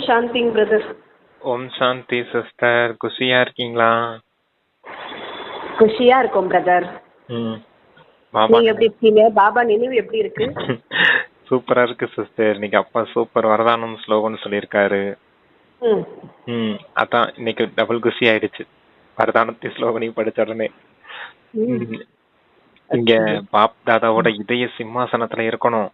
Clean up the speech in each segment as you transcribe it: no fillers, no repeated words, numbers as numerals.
சாந்திங் brother. ஓம் சாந்தி sister. குஷியா இருக்கீங்களா? குஷியா இருக்கும் பிரதர். பாபா நீங்க எப்படி இருக்கீங்க? பாபா நினைவு எப்படி இருக்கு? சூப்பரா இருக்கு சிஸ்டர். இன்னைக்கு அப்பா சூப்பர் வரதானம் ஸ்லோகன் சொல்லியிருக்காரு. அதான் இன்னைக்கு டபுள் குஷி ஆயிடுச்சு வரதானத்தை ஸ்லோகனையும் படிச்ச உடனே. இங்க பாப் தாதாவோட இதய சிம்மாசனத்துல இருக்கணும்.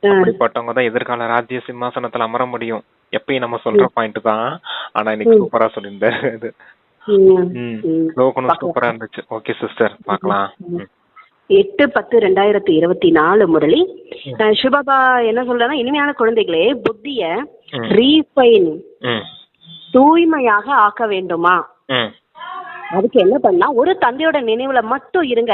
அப்படிப்பட்டவங்க தான் எதிர்கால ராஜ்ய சிம்மாசனத்துல அமர முடியும். எப்பயும் நம்ம சொல்ற பாயிண்ட் தான். ஆனா இன்னைக்கு சூப்பரா சொல்லியிருந்தாரு. அது ஸ்லோகனும் சூப்பரா இருந்துச்சு. ஓகே சிஸ்டர், பார்க்கலாம். 8/10/2024 முரளி. சிவபாபா என்ன சொல்றா, இனிமையான குழந்தைகளே, புத்திய ரீஃபைன் தூய்மையாக ஆக்க வேண்டுமா? அதுக்கு என்ன பண்ணா, ஒரு தந்தையோட நினைவுல மட்டும் இருங்க.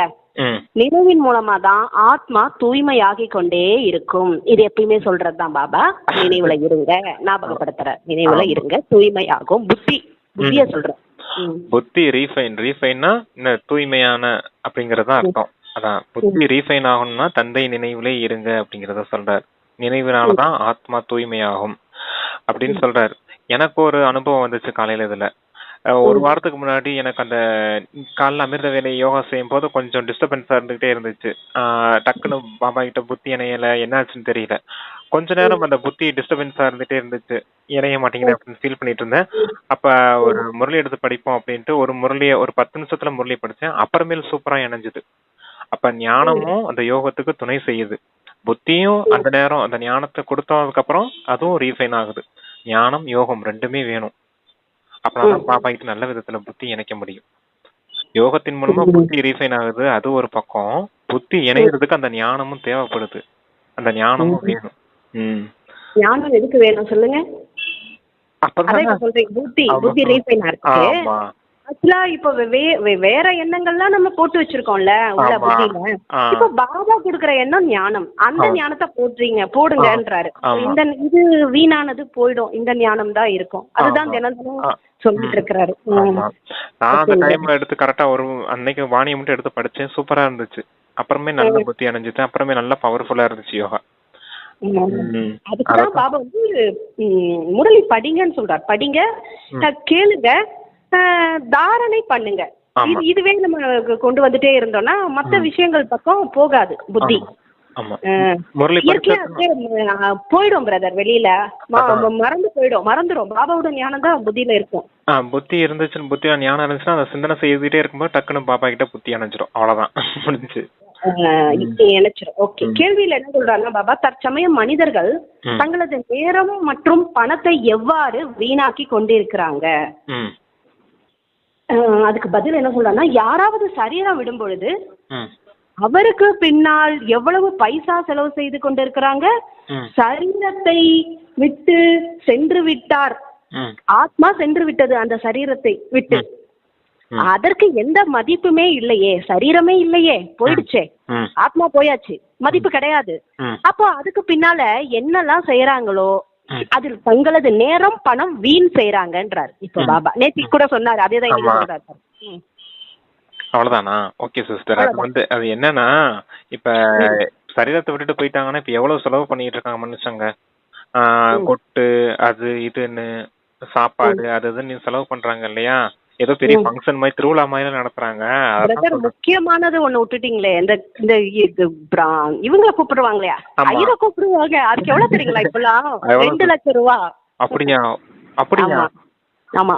நினைவின் மூலமா தான் ஆத்மா தூய்மையாகி கொண்டே இருக்கும். இது எப்பயுமே சொல்றதுதான் பாபா. நினைவுல இருங்க, ஞாபகப்படுத்துற, நினைவுல இருங்க, தூய்மையாகும். புத்திய சொல்ற. புத்தி ரீஃபைன்னா தூய்மையான அப்படிங்கறதான் அர்த்தம். அதான் புத்தி ரீஃபைன் ஆகணும்னா தந்தை நினைவுலே இருங்க அப்படிங்கறத சொல்றாரு. நினைவுனாலதான் ஆத்மா தூய்மையாகும் அப்படின்னு சொல்றாரு. எனக்கு ஒரு அனுபவம் வந்துச்சு காலையில. இதுல ஒரு வாரத்துக்கு முன்னாடி எனக்கு அந்த காலைல அமிர்த வேலை யோகா செய்யும் போது கொஞ்சம் டிஸ்டர்பன்ஸா இருந்துகிட்டே இருந்துச்சு. டக்குன்னு பாபா கிட்ட புத்தி இணையல, என்னாச்சுன்னு தெரியல. கொஞ்ச நேரம் அந்த புத்தி டிஸ்டர்பன்ஸா இருந்துட்டே இருந்துச்சு. இணைய மாட்டேங்குது அப்படின்னு ஃபீல் பண்ணிட்டு இருந்தேன். அப்ப ஒரு முரளி எடுத்து படிப்போம் அப்படின்ட்டு ஒரு 10 நிமிஷத்துல முரளி படிச்சேன். அப்புறமேல் சூப்பரா இணைஞ்சுது. அப்ப ஞானமும் அந்த யோகத்துக்கு துணை செய்யுது. புத்தியும் அந்த நேரம் அந்த ஞானத்தை கொடுத்ததுக்கு அப்புறம் அதுவும் ரீஃபைன் ஆகுது. ஞானம் யோகம் ரெண்டுமே வேணும். அப்பதான் பாபா கிட்ட நல்ல விதத்துல புத்தி இணைக்க முடியும். யோகத்தின் மூலமா புத்தி ரீஃபைன் ஆகுது, அது ஒரு பக்கம். புத்தி இணைகிறதுக்கு அந்த ஞானமும் தேவைப்படுது. அந்த ஞானமும் வேணும். ஞானம் எதுக்கு வேணும் சொல்லுங்க? அப்பதான் சொல்றேன், புத்தி ரீஃபைன் இருக்கு. ஆக்சுவலா இப்ப வேற எண்ணங்கள்லாம் நம்ம போட்டு வச்சிருக்கோம்ல உள்ள புத்தியில. இப்ப பாபா குடுக்கற எண்ணம் ஞானம். அந்த ஞானத்தை போடுங்கன்றாரு. இது வீணானது போயிடும், இந்த ஞானம் தான் இருக்கும். அதுதான் தினம் சொல்லிட்டு இருக்கிறாரு. நான் அந்த டைம்ல எடுத்து கரெக்டா ஒரு அன்னைக்கு வாணியை மட்டும் எடுத்து படிச்சேன். சூப்பரா இருந்துச்சு. அப்புறமே நல்ல புத்தி அடைஞ்சிட்டேன். அப்புறமே நல்லா பவர்ஃபுல்லா இருந்துச்சு யோகா. அதுக்குதான் பாபா முரளி படிங்கன்னு சொல்றாரு. படிங்க, கேளுங்க, தாரணை பண்ணுங்க. இதுவே நம்ம கொண்டு வந்துட்டே இருந்தோம்னா மத்த விஷயங்கள் பக்கம் போகாது புத்தி. போயிடும் பிரதர், வெளியில மறந்துடும். பாபாவோட ஞானம் தான் புத்தியில இருக்கும். புத்தி இருந்துச்சுன்னு, புத்தியில ஞானம் இருந்துச்சுன்னா அதை சிந்தனை செய்துட்டே இருக்கும்போது டக்குன்னு பாபா கிட்ட புத்தி அணைஞ்சிரும். அவ்வளவுதான், முடிஞ்சு நினைச்சிரும். ஓகே. கேள்வியில என்ன சொல்றாங்கன்னா பாபா, தற்சமயம் மனிதர்கள் தங்களது நேரம் மற்றும் பணத்தை எவ்வாறு வீணாக்கி கொண்டிருக்கிறாங்க? அதுக்கு பதில் என்ன சொல்றாங்கன்னா, யாராவது சரீரம் விடும் பொழுது அவருக்கு பின்னால் எவ்வளவு பைசா செலவு செய்து கொண்டிருக்கிறாங்க. சரீரத்தை விட்டு சென்று விட்டார், ஆத்மா சென்று விட்டது அந்த சரீரத்தை விட்டு. அதற்கு எந்த மதிப்புமே இல்லையே, சரீரமே இல்லையே, போயிடுச்சே, ஆத்மா போயாச்சு, மதிப்பு கிடையாது. அப்போ அதுக்கு பின்னால என்னெல்லாம் செய்யறாங்களோ அதில் தங்களது நேரம் பணம் வீண் செய்யறாங்கன்றாரு. இப்ப பாபா நேத்தி கூட சொன்னாரு, அதேதான் இன்னைக்கு சொல்றாரு. அவ்வளவுதானா? Okay sister. அது என்னன்னா, இப்ப சரீரத்தை விட்டுட்டு போயிட்டாங்கன்னா இப்ப எவ்வளவு செலவு பண்ணிட்டு இருக்காங்க மனுஷங்க. கொட்டு, அது இதுன்னு, சாப்பாடு, அது இதுன்னு செலவு பண்றாங்க இல்லையா? ஏதோ பெரிய ஃபங்க்ஷன் மாதிரி, திருவிழா மாதிரி நடத்துறாங்க. முக்கியமானது ஒண்ணு விட்டுட்டீங்களே, இந்த இவங்க கூப்பிடுவாங்களா, ஐயரை கூப்பிடுவாங்க. அதுக்கு எவ்வளவு தெரியுங்களா? இப்பெல்லாம் 2 லட்சம் ரூபா. அப்படியா? ஆமா,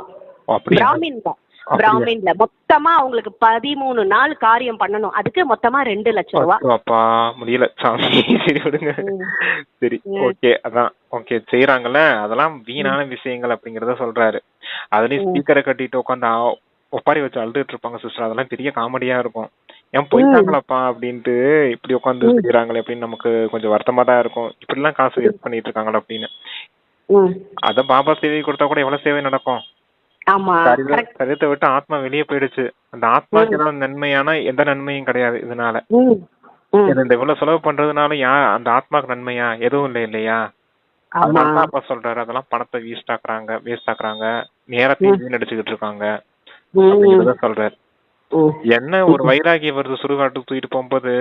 பிராமின்ல மொத்தமா அவங்களுக்கு 13 நாள் காரியம் பண்ணணும். அதுக்கு மொத்தமா 2 லட்சம் ரூபா. அப்பா முடியல சாமி. சரி விடுங்க. சரி, ஓகே. அதான் ஓகே, செய்யறாங்கல்ல, அதெல்லாம் வீணான விஷயங்கள் அப்படிங்கறத சொல்றாரு. அதுலயும் ஸ்பீக்கரை கட்டிட்டு உட்காந்து ஒப்பாரி வச்சு அழுதுட்டு இருப்பாங்க சிஸ்டர். அதெல்லாம் பெரிய காமெடியா இருக்கும். ஏன் போயிட்டாங்களப்பா அப்படின்ட்டு இப்படி உட்காந்து செய்யறாங்களே அப்படின்னு நமக்கு கொஞ்சம் வருத்தமா தான் இருக்கும். இப்படி எல்லாம் காசு வேஸ்ட் பண்ணிட்டு இருக்காங்களா அப்படின்னு. அத பாபா சேவை கொடுத்தா கூட எவ்வளவு சேவை நடக்கும். சரீரத்தை விட்டு ஆத்மா வெளியே போயிடுச்சு. அந்த ஆத்மாக்கு ஏதாவது நன்மையான எந்த நன்மையும் கிடையாது இதனால. இந்த இவ்வளவு செலவு பண்றதுனால அந்த ஆத்மாக்கு நன்மையா? எதுவும் இல்லையா? அதனால அப்பா சொல்றாரு, அதெல்லாம் பணத்தை வேஸ்ட் ஆக்குறாங்க, நேரத்தையும் வீணடிச்சுக்கிட்டு இருக்காங்க அப்படிங்கறத சொல்றாரு. என்ன ஒரு வைராகியம் வருது, சுடுகாட்டுக்கு தூக்கிட்டு போகும்போது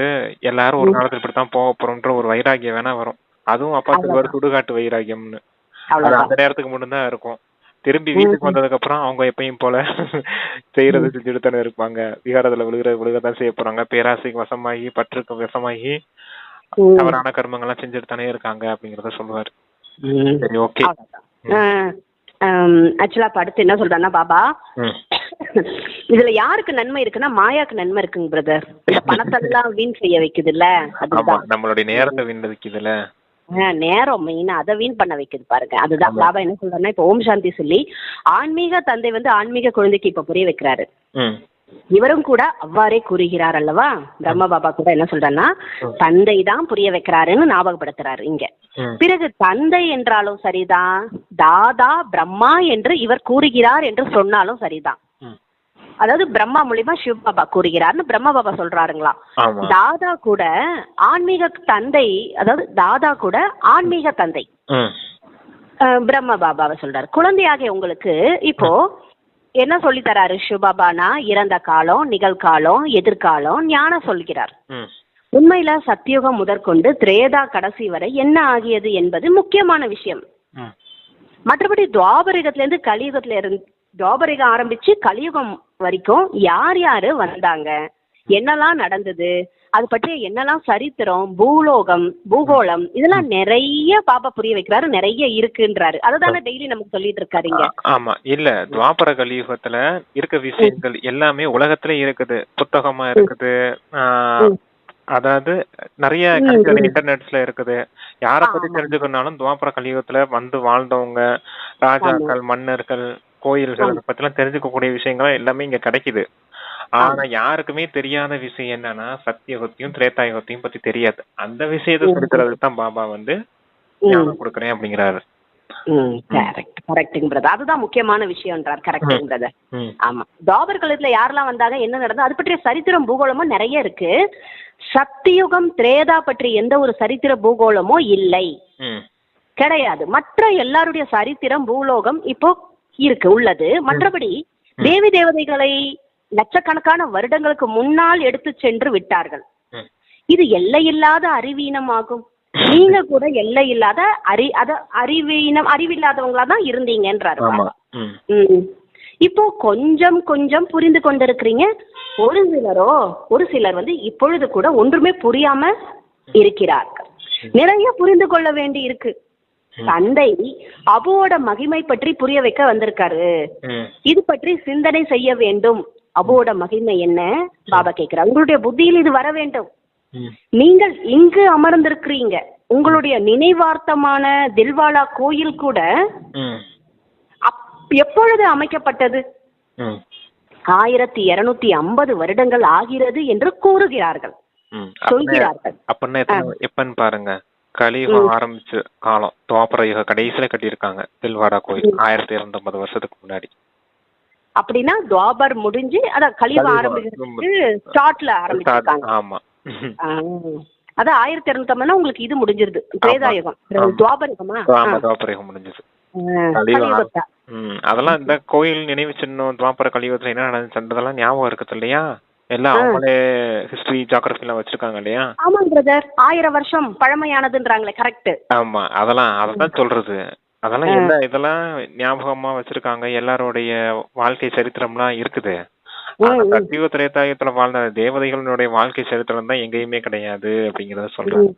எல்லாரும் ஒரு காலத்துல இப்படித்தான் போக போறோம்ன்ற ஒரு வைராகியம் வேணா வரும். அதுவும் அப்பா சொல்லுவாரு, சுடுகாட்டு வைராகியம்னு. அது அவ்வளவுதான். அந்த நேரத்துக்கு மட்டும்தான் இருக்கும். திரும்பி வீட்டுக்கு வந்ததுக்கு அப்புறம் அவங்க எப்பயும் போல செய்யறது செஞ்சுட்டு தானே இருப்பாங்க. விகாரத்துல விழுகத்தான் செய்ய போறாங்க. பேராசைக்கு வசமாகி, பற்றுக்கு வசமாகி தவறான கர்மங்கள்லாம் செஞ்சுட்டு தானே இருக்காங்க அப்படிங்கறத சொல்லுவாரு. சரி, ஓகே. ஆக்சுவலா இப்ப அடுத்து என்ன சொல்றான்னா பாபா, இதுல யாருக்கு நன்மை இருக்குன்னா மாயாக்கு நன்மை இருக்குங்க பிரதர். இந்த பணத்தெல்லாம் வீண் செய்ய வைக்குது இல்ல, அதுதான் நம்மளுடைய நேரத்தை வீணடிக்குதுல. நேரம் மெயினா அதை வீண் பண்ண வைக்குது பாருங்க. அதுதான் பாபா என்ன சொல்றாருன்னா, இப்ப ஓம் சாந்தி சொல்லி ஆன்மீக தந்தை வந்து ஆன்மீக குழந்தைக்கு இப்ப புரிய வைக்கிறாரு. இவரும் கூட அவ்வாறே கூறுகிறார் அல்லவா. பிரம்ம பாபா கூட என்ன சொல்றாருன்னா, தந்தை தான் புரிய வைக்கிறாருன்னு ஞாபகப்படுத்துறாரு இங்க. பிறகு தந்தை என்றாலும் சரிதான், தாதா பிரம்மா என்று இவர் கூறுகிறார் என்று சொன்னாலும் சரிதான். அதாவது பிரம்மா மூலியமா சிவ பாபா கூறுகிறார்னு பிரம்ம பாபா சொல்றாருங்களாம். தாதா கூட ஆன்மீக தந்தை, அதாவது தாதா கூட ஆன்மீக தந்தை பிரம்ம பாபாவை சொல்றாரு. குழந்தையாக உங்களுக்கு இப்போ என்ன சொல்லி தராரு சிவபாபானா, இறந்த காலம், நிகழ்காலம், எதிர்காலம் ஞானம் சொல்கிறார். உண்மையில சத்தியுகம் முதற்கொண்டு திரேதா கடைசி வரை என்ன ஆகியது என்பது முக்கியமான விஷயம். மற்றபடி துவாபரயுகத்துல இருந்து கலியுகத்துல இருந்து, துவாபரயுகம் ஆரம்பிச்சு கலியுகம் வரைக்கும் யார் யாரு வந்தாங்க, என்னெல்லாம் நடந்தது, அது பற்றி என்னெல்லாம் சரித்திரம், பூகோளம் இதெல்லாம் நிறைய பாபா புரிய வைக்கிறாரு. நிறைய இருக்குன்றாரு. அதுதானே டெய்லி நமக்கு சொல்லிட்டு இருக்காருங்க. ஆமா, இல்ல துவாபர கலியுகத்துல இருக்க விஷயங்கள் எல்லாமே உலகத்துல இருக்குது, புத்தகமா இருக்குது. அதாவது நிறைய இன்டர்நெட்ஸ்ல இருக்குது. யார பத்தி தெரிஞ்சுக்கணும்னாலும் துவாபர கலியுகத்துல வந்து வாழ்ந்தவங்க, ராஜாக்கள், மன்னர்கள், கோயில்கள் பத்தி எல்லாம் தெரிஞ்சுக்கக்கூடிய விஷயங்கள் எல்லாமே இங்க கிடைக்குது. ஆனா யாருக்குமே தெரியாத விஷயம் என்னன்னா, சத்தியுகத்தையும் திரேதாயுகத்தையும் பத்தி தெரியாது. அந்த விஷயத்தை சொல்லித்தரதுக்கு தான் பாபா வந்து ஞானம் கொடுக்கறேன் அப்படிங்கிறாரு. கரெக்டுங்க பிரதர், அதுதான் முக்கியமான விஷயம்ன்றார். கரெக்டுங்க பிரதர். ஆமா, துவாபர கலியுகத்துல யாரெல்லாம் வந்தாங்க, என்ன நடந்தது, அது பற்றிய சரித்திரம் பூகோளமும் நிறைய இருக்கு. சத்தியுகம் திரேதா பற்றி எந்த ஒரு சரித்திர பூகோளமோ இல்லை, கிடையாது. மற்ற எல்லாருடைய சரித்திரம் பூலோகம் இப்போ இருக்கு, உள்ளது. மற்றபடி தேவி தேவதைகளை லட்சக்கணக்கான வருடங்களுக்கு முன்னால் எடுத்து சென்று விட்டார்கள். இது எல்லையில்லாத அறிவீனமாகும். நீங்க கூட எல்லையில்லாத அறிவில்லாதவங்களா தான் இருந்தீங்கன்றாரு. இப்போ கொஞ்சம் கொஞ்சம் புரிந்து கொண்டிருக்கிறீங்க. ஒரு சிலர் வந்து இப்பொழுது கூட ஒன்றுமே புரியாம இருக்கிறார்கள். நிறைய புரிந்து கொள்ள வேண்டி இருக்கு. தந்தை அபுவோட மகிமை பற்றி புரிய வைக்க வந்திருக்காரு. இது பற்றி சிந்தனை செய்ய வேண்டும். அபுவோட மகிமை என்ன பாபா கேட்கிறார். உங்களுடைய புத்தியில் இது வர வேண்டும். நீங்கள் இங்கு அமர்ந்திருக்கிறீங்க. உங்களுடைய நினைவார்த்தமான தில்வாலா கோயில் கூட எப்பொழுது அமைக்கப்பட்டது? 1250 வருடங்கள் ஆகிறது என்று கூறுகிறார்கள், சொல்கிறார்கள். எப்பன்னு பாருங்க, கலியுகம் ஆரம்பிச்சு காலம் துவாபர யுக கடைசியில கட்டியிருக்காங்க தில்வாடா கோயில் 1250 வருஷத்துக்கு முன்னாடி. அப்படின்னா துவாபர் முடிஞ்சு அதான் கலியுகம் ஆரம்பிக்கிறதுக்கு ஸ்டார்ட்ல ஆரம்பிச்சிருக்காங்க. ஆமா, அதான் 1250 உங்களுக்கு இது முடிஞ்சிருது திரேதாயுகம். துவாபர யுகமா? ஆமா, துவாபர யுகம் முடிஞ்சது. அதெல்லாம் இந்த கோயில் நினைவு சின்னம் துவாபர கலியுகத்துல என்ன நடந்துச்சுன்றதெல்லாம் ஞாபகம் இருக்குது இல்லையா? எல்லாம் அவங்களே ஹிஸ்டரி ஜியோகிராஃபில வச்சிருக்காங்க இல்லையா? ஆமாங்க பிரதர், 1000 வருஷம் பழமையானதுன்றாங்களே. கரெக்ட். ஆமா, அதெல்லாம் சொல்றது. அதெல்லாம் என்ன, இதெல்லாம் ஞாபகமா வச்சிருக்காங்க. எல்லாருடைய வாழ்க்கை சரித்திரம்லாம் இருக்குது. சத்தியுக திரேதாயுகத்துல வாழ்ந்த தேவதைகளுடைய வாழ்க்கை சரித்திரம் தான் எங்கேயுமே கிடையாது அப்படிங்கறத சொல்றாங்க.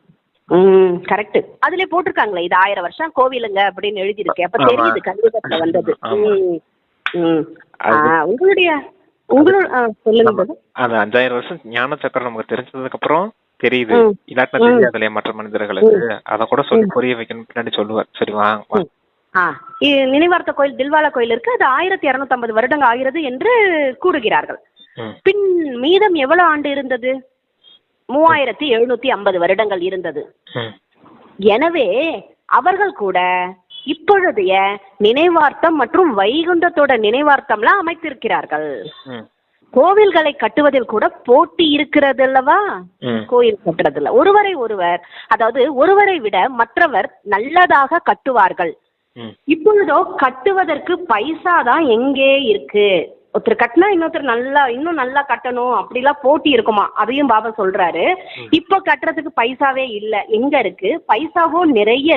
கரெக்ட். அதுல போட்டிருக்காங்களே இது 1000 வருஷம் கோவிலுங்க அப்படின்னு எழுதிருக்கு. அப்ப தெரியுது கலியுகத்துல வந்தது. சொல்லுங்க. அந்த 5000 வருஷம் ஞான சக்கரம் நமக்கு தெரிஞ்சதுக்கு அப்புறம் தெரியுது. இல்லாட்டினா தெரியாது இல்லையா மற்ற மனிதர்களுக்கு. அத கூட சொல்லி புரிய வைக்கணும் பின்னாடி சொல்லுவார். சரி வாங்க. நினைவார்த்த கோயில் தில்வாலா கோயில் இருக்கு. அது 1250 வருடங்கள் ஆகிறது என்று கூறுகிறார்கள். பின் மீதம் எவ்வளவு ஆண்டு இருந்தது? 3750 வருடங்கள் இருந்தது. எனவே அவர்கள் கூட இப்பொழுதைய நினைவார்த்தம் மற்றும் வைகுண்டத்தோட நினைவார்த்தம்லாம் அமைத்திருக்கிறார்கள். கோவில்களை கட்டுவதில் கூட போட்டி இருக்கிறது அல்லவா? கோயில் கட்டுறதுல ஒருவரை விட மற்றவர் நல்லதாக கட்டுவார்கள். இப்பொழுதோ கட்டுவதற்கு பைசா தான் எங்கே இருக்கு. ஒருத்தர் கட்டினா இன்னொருத்தர் நல்லா இன்னும் நல்லா கட்டணும் அப்படிலாம் போட்டி இருக்குமா, அதையும் பாபா சொல்றாரு. இப்போ கட்டுறதுக்கு பைசாவே இல்ல, எங்க இருக்கு பைசாவோ நிறைய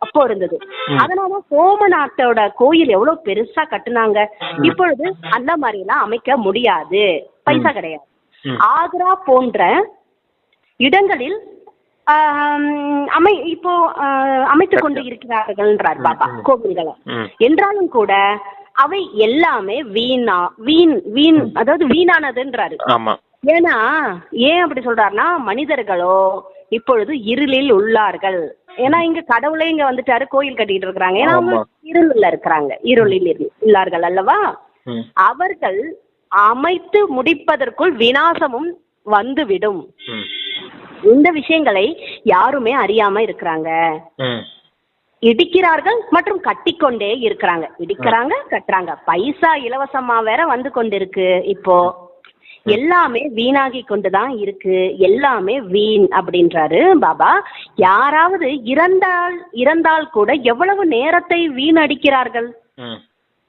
அப்போ இருந்தது. அதனால சோமநாத்தோட கோயில் எவ்வளவு பெருசா கட்டுனாங்க. இப்பொழுது அந்த மாதிரி எல்லாம் அமைக்க முடியாது, பைசா கிடையாது. ஆக்ரா போன்ற இடங்களில் இப்போ அமைத்துக் கொண்டு இருக்கிறார்கள்ன்றார் பாபா கோவில்களை. என்றாலும் கூட அவை எல்லாமே வீண் அதாவது வீணானதுன்றாரு. ஏன்னா ஏன் அப்படி சொல்றாருன்னா, மனிதர்களோ இப்பொழுது இருளில் உள்ளார்கள். ஏன்னா இங்க கடவுளே இங்க வந்துட்டாரு, கோயில் கட்டிட்டு இருக்கிறாங்க. ஏன்னா அவங்க இருளில் இருக்கிறாங்க, இருளில் உள்ளார்கள் அல்லவா. அவர்கள் அமைத்து முடிப்பதற்குள் விநாசமும் வந்துவிடும். இந்த விஷயங்களை யாருமே அறியாம இருக்கிறாங்க. இடிக்கிறார்கள் மற்றும் கட்டிக்கொண்டே இருக்கிறாங்க. இடிக்கிறாங்க, கட்டுறாங்க. பைசா இலவசமா வேற வந்து கொண்டிருக்கு. இப்போ எல்லாமே வீணாகி கொண்டுதான் இருக்கு, எல்லாமே வீண் அப்படின்றாரு பாபா. யாராவது இறந்தால் கூட எவ்வளவு நேரத்தை வீணடிக்கிறார்கள்,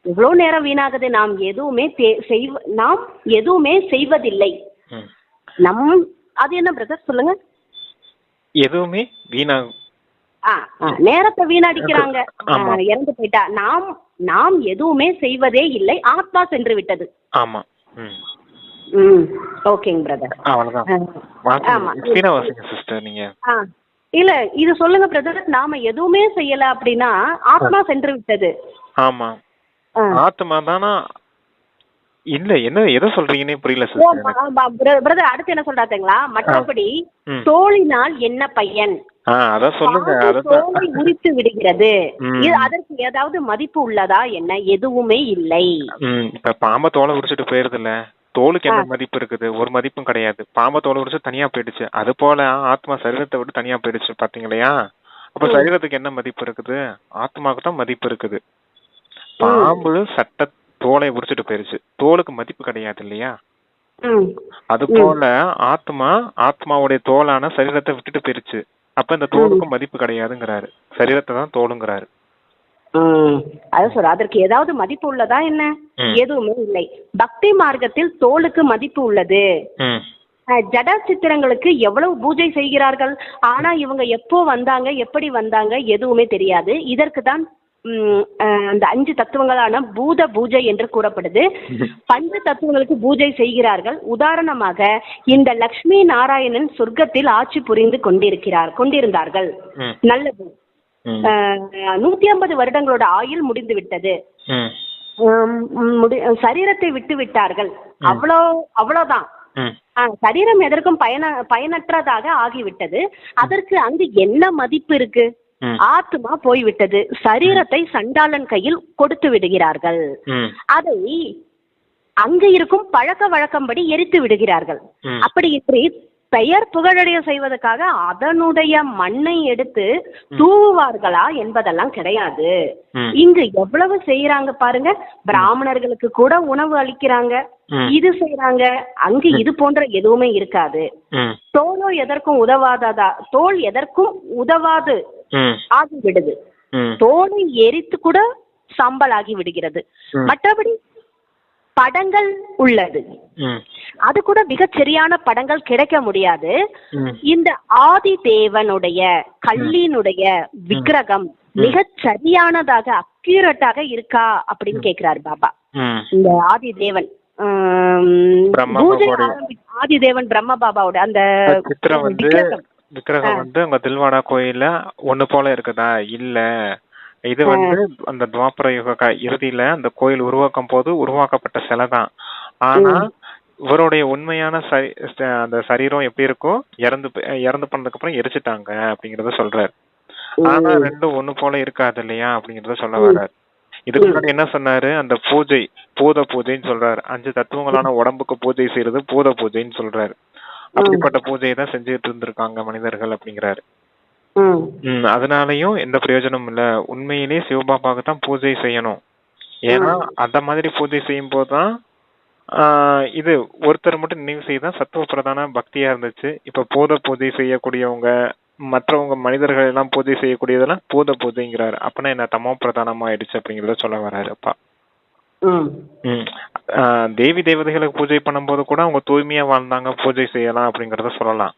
எவ்வளவு நேரம் வீணாகுது. நாம் எதுவுமே செய்வதில்லை. அது என்ன பிரதர் சொல்லுங்க? எதுவுமே வீணாகும், நேரத்தை வீணடிக்கிறாங்க. இறந்து போயிட்டா நாம் எதுவுமே செய்வதே இல்லை, ஆத்மா சென்று விட்டது. ஆமா. ஓகேங்க பிரதர். நீங்க இல்ல இது சொல்லுங்க பிரதர், நாம எதுவுமே செய்யல அப்படின்னா ஆத்மா சென்று விட்டது. ஆமா, ஆத்மா தானா? இல்ல, என்ன எதை சொல்றீங்கன்னே புரியல பிரதர். அடுத்து என்ன சொல்றாங்களா, மற்றபடி தோழினால் என்ன பையன், அத சொல்லுங்க. தோலை உரித்து விடுகிறது, அதற்கு ஏதாவது மதிப்பு உள்ளதா என்ன? எதுவுமே இல்லை. இப்ப பாம்ப தோலை உரிச்சிட்டு போயிருது இல்ல, தோலுக்கு என்ன மதிப்பு இருக்குது? ஒரு மதிப்பும் கிடையாது. பாம்ப தோலை உரிச்சு தனியா போயிடுச்சு. அது போல ஆத்மா சரீரத்தை விட்டு தனியா போயிடுச்சு, பாத்தீங்களா? அப்ப சரீரத்துக்கு என்ன மதிப்பு இருக்குது? ஆத்மாவுக்கு தான் மதிப்பு இருக்குது. பாம்பு சட்ட தோலை உரிச்சிட்டு போயிருச்சு, தோலுக்கு மதிப்பு கிடையாது இல்லையா? அது போல ஆத்மாவுடைய தோலான சரீரத்தை விட்டுட்டு போயிருச்சு. அப்ப இந்த தோலுக்கு மதிப்பு கிடையாதுங்கிறாரு, சரீரத்தை தான் தோலுங்கிறாரு. அதான் சொல்ற, அதற்கு ஏதாவது மதிப்பு உள்ளதா என்ன? எதுவுமே இல்லை. பக்தி மார்க்கத்தில் தோலுக்கு மதிப்பு உள்ளது. ஜட சித்திரங்களுக்கு எவ்வளவு பூஜை செய்கிறார்கள். ஆனா இவங்க எப்போ வந்தாங்க, எப்படி வந்தாங்க, எதுவுமே தெரியாது. இதற்கு தான் அந்த 5 தத்துவங்களான பூத பூஜை என்று கூறப்படுது. பஞ்ச தத்துவங்களுக்கு பூஜை செய்கிறார்கள். உதாரணமாக இந்த லக்ஷ்மி நாராயணன் சொர்க்கத்தில் ஆட்சி புரிந்து கொண்டிருந்தார்கள். நல்லது. 150 வருடங்களோட ஆயுள் முடிந்து விட்டது. சரீரத்தை விட்டு விட்டார்கள். அவ்வளவுதான். சரீரம் எதற்கும் பயனற்றதாக ஆகிவிட்டது. அதற்கு அங்கு என்ன மதிப்பு இருக்கு? ஆத்மா போய்விட்டது. சரீரத்தை சண்டாளன் கையில் கொடுத்து விடுகிறார்கள். அதை அங்கு இருக்கும் பழக்க வழக்கம்படி எரித்து விடுகிறார்கள். அப்படி இன்றி பெயர் புகழடைய செய்வதற்காக அதனுடைய மண்ணை எடுத்து தூவுவார்களா என்பதெல்லாம் கிடையாது. இங்கு எவ்வளவு செய்யறாங்க பாருங்க. பிராமணர்களுக்கு கூட உணவு அளிக்கிறாங்க, இது செய்யறாங்க. அங்கு இது போன்ற எதுவுமே இருக்காது. தோலோ எதற்கும் தோல் எதற்கும் உதவாது ஆகிவிடுது. தோலை எரித்து கூட சாம்பல் ஆகி விடுகிறது. மற்றபடி படங்கள் உள்ளது, அது கூட மிகச் சரியான படங்கள் கிடைக்க முடியாது. இந்த ஆதி தேவனுடைய கல்லினுடைய விக்கிரகம் மிகச் சரியானதாக அக்யூரேட்டாக இருக்கா அப்படின்னு கேக்குறாரு பாபா. இந்த ஆதி தேவன் ஆதி தேவன் பிரம்ம பாபாவோட அந்த விக்கிரகம் அங்க தில்வாடா கோயில்ல ஒண்ணு போல இருக்குதா? இல்ல, இது அந்த துவாபர யுக இறுதியில அந்த கோயில் உருவாக்கும் போது உருவாக்கப்பட்ட சிலை தான். ஆனா இவருடைய உண்மையான அந்த சரீரம் எப்படி இருக்கும், இறந்து பண்ணதுக்கு அப்புறம் எரிச்சுட்டாங்க அப்படிங்கறத சொல்றாரு. ஆனா ரெண்டும் ஒண்ணு போல இருக்காது இல்லையா அப்படிங்கறத சொல்ல வர்றாரு. இதுக்கு முன்னாடி என்ன சொன்னாரு? அந்த பூஜை பூத பூஜைன்னு சொல்றாரு. 5 தத்துவங்களான உடம்புக்கு பூஜை செய்யறது பூத பூஜைன்னு சொல்றாரு. அப்படிப்பட்ட பூஜையை தான் செஞ்சுட்டு இருந்திருக்காங்க மனிதர்கள் அப்படிங்கிறாரு. அதனாலயும் எந்த பிரயோஜனமும் இல்ல. உண்மையிலேயே சிவபாபாவுக்கு தான் பூஜை செய்யணும். ஏன்னா அந்த மாதிரி பூஜை செய்யும் போதுதான் இது ஒருத்தர் மட்டும் நினைவு செய்தான் சத்துவ பிரதான பக்தியா இருந்துச்சு. இப்ப பூத பூஜை செய்யக்கூடியவங்க, மற்றவங்க மனிதர்கள் எல்லாம் பூஜை செய்யக்கூடியதெல்லாம் பூத பூஜைங்கிறாரு. அப்பனா என்ன தமோ பிரதானமா ஆயிடுச்சு அப்படிங்கறத சொல்ல வர்றாரு அப்பா. ம் ம். தேவி தேவதைகளுக்கு பூஜை பண்ணும்போது கூட அவங்க தூய்மையா வாழ்ந்தாங்க, பூஜை செய்யலாம் அப்படிங்கறத சொல்லலாம்.